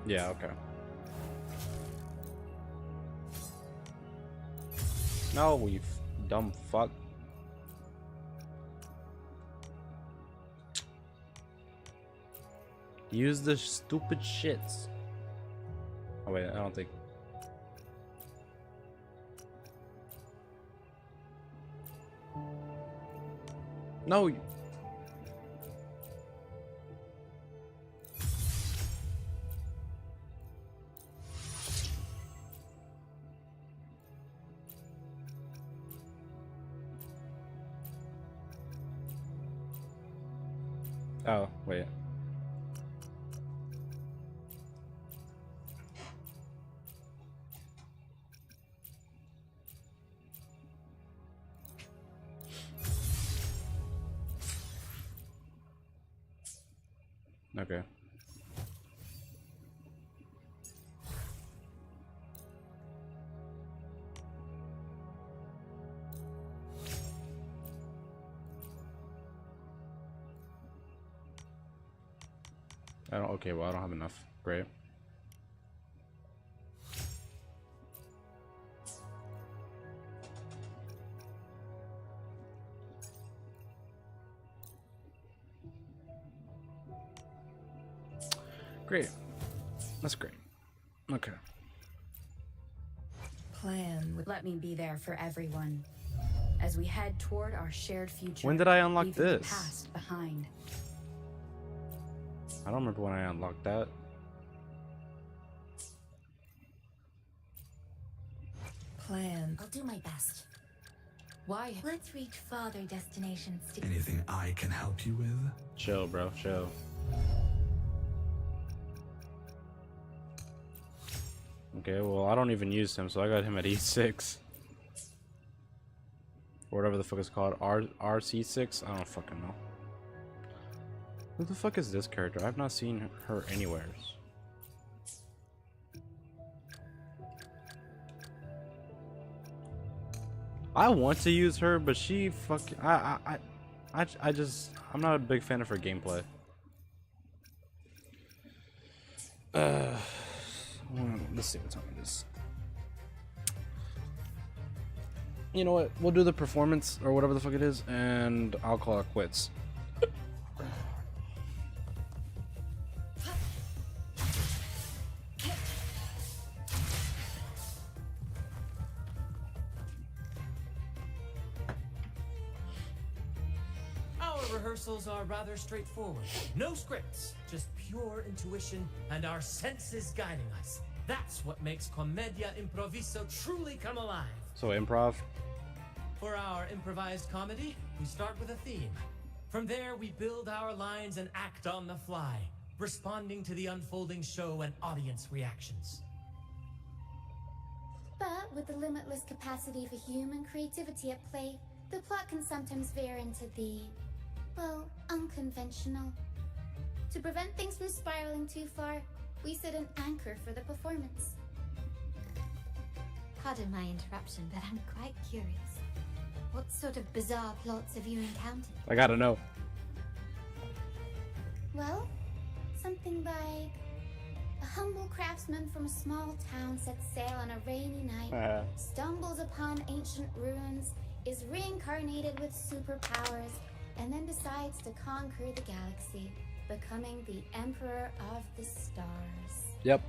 Yeah, okay. No, you dumb fuck. Use the stupid shits. Oh wait, I don't think. No. Oh, wait. Okay. I don't. Okay, well, I don't have enough. Great. Great. That's great. Okay. Plan would let me be there for everyone as we head toward our shared future. When did I unlock leaving the this? past behind. I don't remember when I unlocked that. Plan. I'll do my best. Why? Let's reach farther destinations together. Anything I can help you with? Chill, bro. Chill. Okay, well, I don't even use him, so I got him at E6. Or whatever the fuck it's called. RC6? I don't fucking know. Who the fuck is this character? I've not seen her anywhere. I want to use her, but she fucking I'm not a big fan of her gameplay. Let's see what time it is. You know what? We'll do the performance or whatever the fuck it is, and I'll call it quits. Our rehearsals are rather straightforward. No scripts, just pure intuition and our senses guiding us. That's what makes Commedia Improviso truly come alive. So improv. For our improvised comedy, we start with a theme. From there, we build our lines and act on the fly, responding to the unfolding show and audience reactions. But with the limitless capacity for human creativity at play, the plot can sometimes veer into the, well, unconventional. To prevent things from spiraling too far, we set an anchor for the performance. Pardon my interruption, but I'm quite curious. What sort of bizarre plots have you encountered? I gotta know. Well, something like a humble craftsman from a small town sets sail on a rainy night, stumbles upon ancient ruins, is reincarnated with superpowers, and then decides to conquer the galaxy, becoming the Emperor of the Stars. Yep.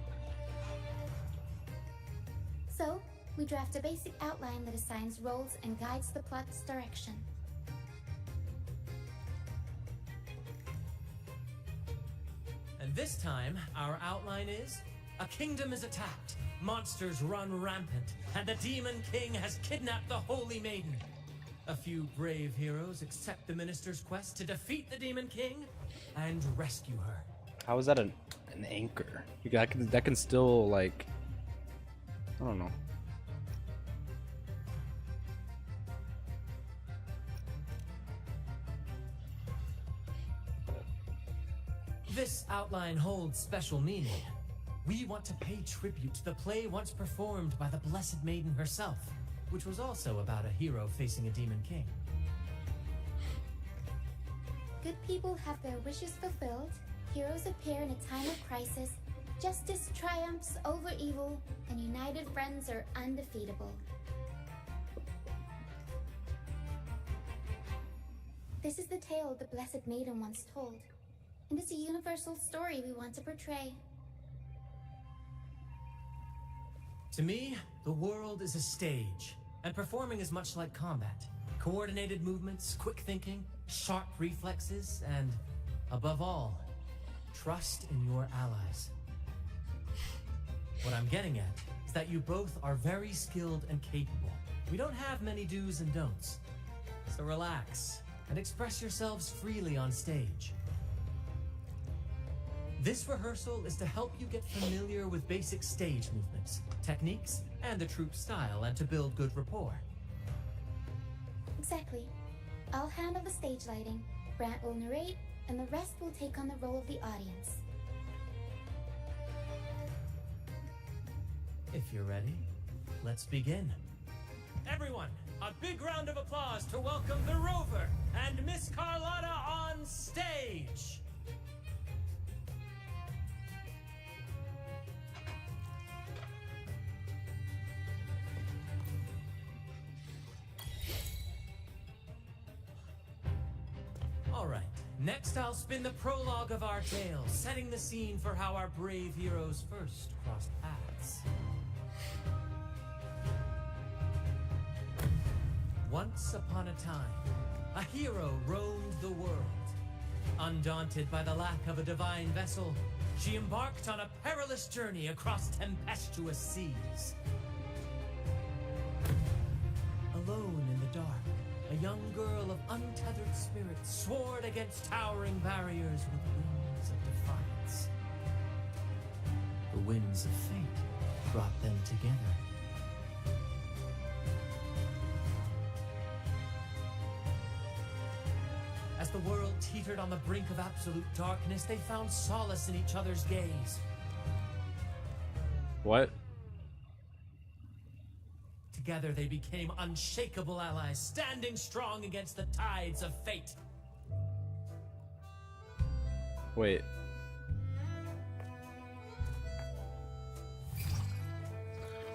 So, we draft a basic outline that assigns roles and guides the plot's direction. And this time, our outline is: a kingdom is attacked, monsters run rampant, and the Demon King has kidnapped the Holy Maiden. A few brave heroes accept the minister's quest to defeat the Demon King and rescue her. How is that an anchor? That can still, like, I don't know. This outline holds special meaning. We want to pay tribute to the play once performed by the Blessed Maiden herself, which was also about a hero facing a Demon King. Good people have their wishes fulfilled, heroes appear in a time of crisis, Justice triumphs over evil, and united friends are undefeatable. This is the tale the Blessed Maiden once told, and it's a universal story we want to portray. To me, the world is a stage, and performing is much like combat. Coordinated movements, quick thinking, sharp reflexes, and, above all, trust in your allies. What I'm getting at is that you both are very skilled and capable. We don't have many do's and don'ts. So relax and express yourselves freely on stage. This rehearsal is to help you get familiar with basic stage movements, techniques, and the troupe style, and to build good rapport. Exactly. I'll handle the stage lighting, Brant will narrate, and the rest will take on the role of the audience. If you're ready, let's begin. Everyone, a big round of applause to welcome the Rover and Miss Carlotta on stage! Alright, next I'll spin the prologue of our tale, setting the scene for how our brave heroes first crossed paths. Once upon a time, a hero roamed the world. Undaunted by the lack of a divine vessel, she embarked on a perilous journey across tempestuous seas. Alone in the dark, a young girl of untethered spirit soared against towering barriers with wings of defiance. The winds of fate brought them together. As the world teetered on the brink of absolute darkness, they found solace in each other's gaze. What? Together they became unshakable allies, standing strong against the tides of fate. Wait.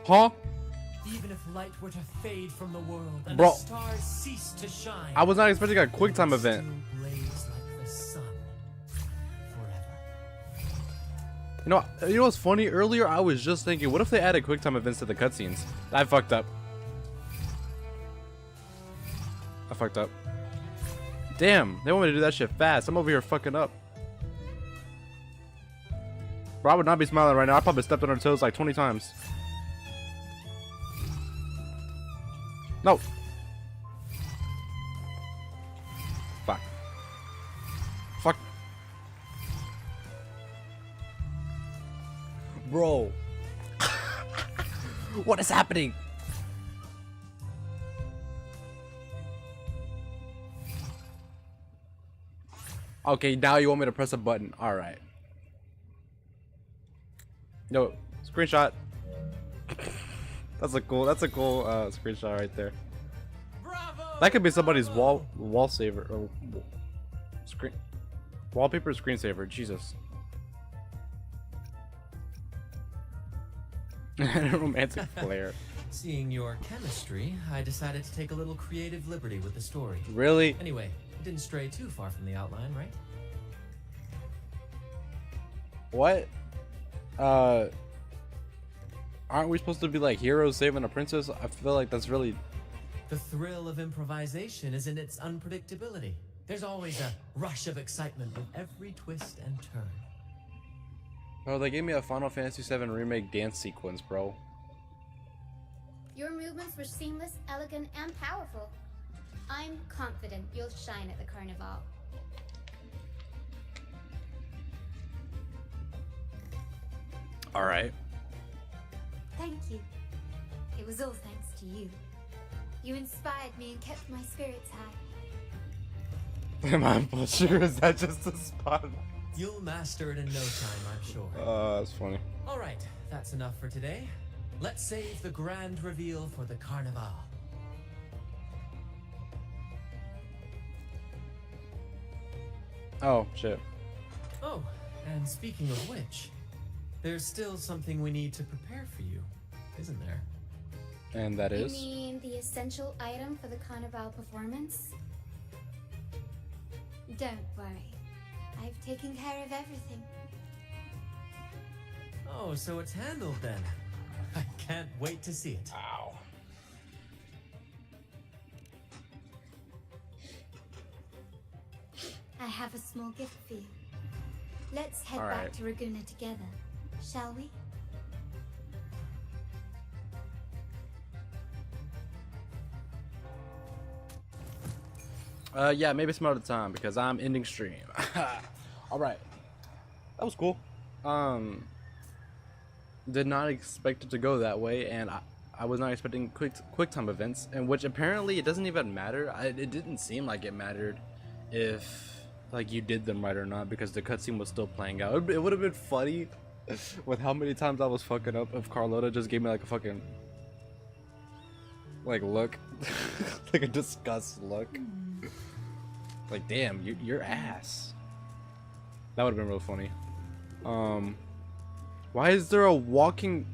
Huh? Even if light were to fade from the world and Bro, the stars cease to shine, I was not expecting a quick time event. still blaze like the sun forever. You know what's funny? Earlier I was just thinking, what if they added quick time events to the cutscenes? I fucked up. Damn, they want me to do that shit fast. I'm over here fucking up. Bro, I would not be smiling right now. I probably stepped on her toes like 20 times. No. Fuck. Fuck. Bro. What is happening? Okay, now you want me to press a button. Alright. No, screenshot. That's a cool screenshot right there. That could be somebody's wall saver or screen wallpaper screensaver. Jesus. Romantic flair. Seeing your chemistry, I decided to take a little creative liberty with the story. Really? Anyway, it didn't stray too far from the outline, right? What? Aren't we supposed to be like heroes saving a princess? I feel like that's really... The thrill of improvisation is in its unpredictability. There's always a rush of excitement with every twist and turn. Oh, they gave me a Final Fantasy VII Remake dance sequence, bro. Your movements were seamless, elegant, and powerful. I'm confident you'll shine at the carnival. Alright. Thank you. It was all thanks to you. You inspired me and kept my spirits high. Am I bullshit? Is that just a spot? You'll master it in no time, I'm sure. That's funny. Alright, that's enough for today. Let's save the grand reveal for the carnival. Oh, shit. Oh, and speaking of which, There's still something we need to prepare for you, isn't there? And that You is? mean the essential item for the carnival performance? Don't worry. I've taken care of everything. Oh, so it's handled then. I can't wait to see it. Ow. I have a small gift for you. Let's head All back right. to Raguna together, shall we? Yeah, maybe some other time because I'm ending stream. All right, that was cool. Did not expect it to go that way, and I was not expecting quick time events, and which apparently it doesn't even matter. It didn't seem like it mattered if like you did them right or not because the cutscene was still playing out. It would have been funny with how many times I was fucking up if Carlotta just gave me like a fucking like look, like a disgust look. Like, damn, your ass. That would have been real funny. Why is there a walking...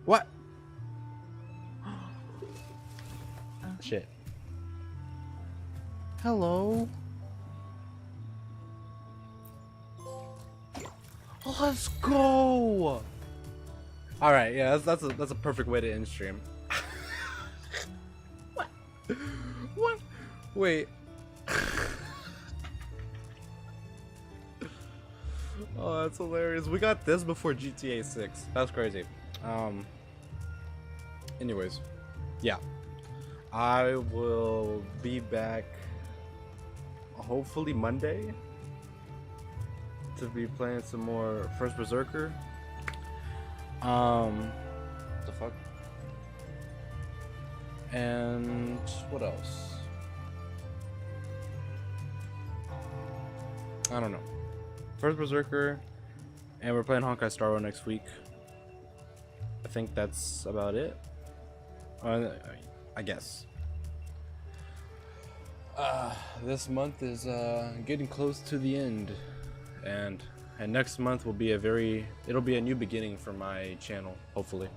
What? Shit. Hello? Let's go! Alright, yeah, that's a perfect way to end stream. What? Wait. Oh, that's hilarious. We got this before GTA 6. That's crazy. Anyways, yeah. I will be back hopefully Monday to be playing some more First Berserker. The fuck? And what else? I don't know. First Berserker, and we're playing Honkai Star Rail next week. I think that's about it. I guess. This month is getting close to the end, and next month will be it'll be a new beginning for my channel, hopefully.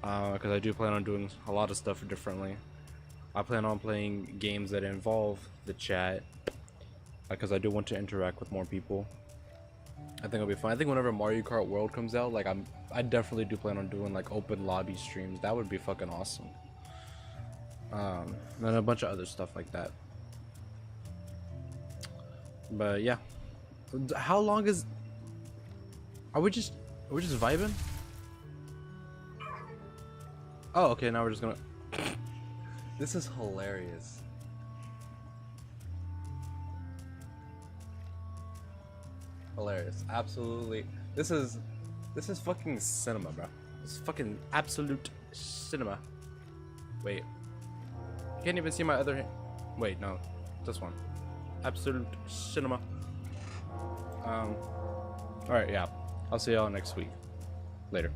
Because I do plan on doing a lot of stuff differently. I plan on playing games that involve the chat, because I do want to interact with more people. I think it'll be fun. I think whenever Mario Kart World comes out, like I definitely do plan on doing like open lobby streams. That would be fucking awesome. And a bunch of other stuff like that. But yeah, how long is? Are we just vibing? Oh, okay. Now we're just gonna. This is hilarious. Hilarious. Absolutely. This is fucking cinema, bro. This is fucking absolute cinema. Wait. You can't even see my other hand. Wait, no. This one. Absolute cinema. Alright, yeah. I'll see y'all next week. Later.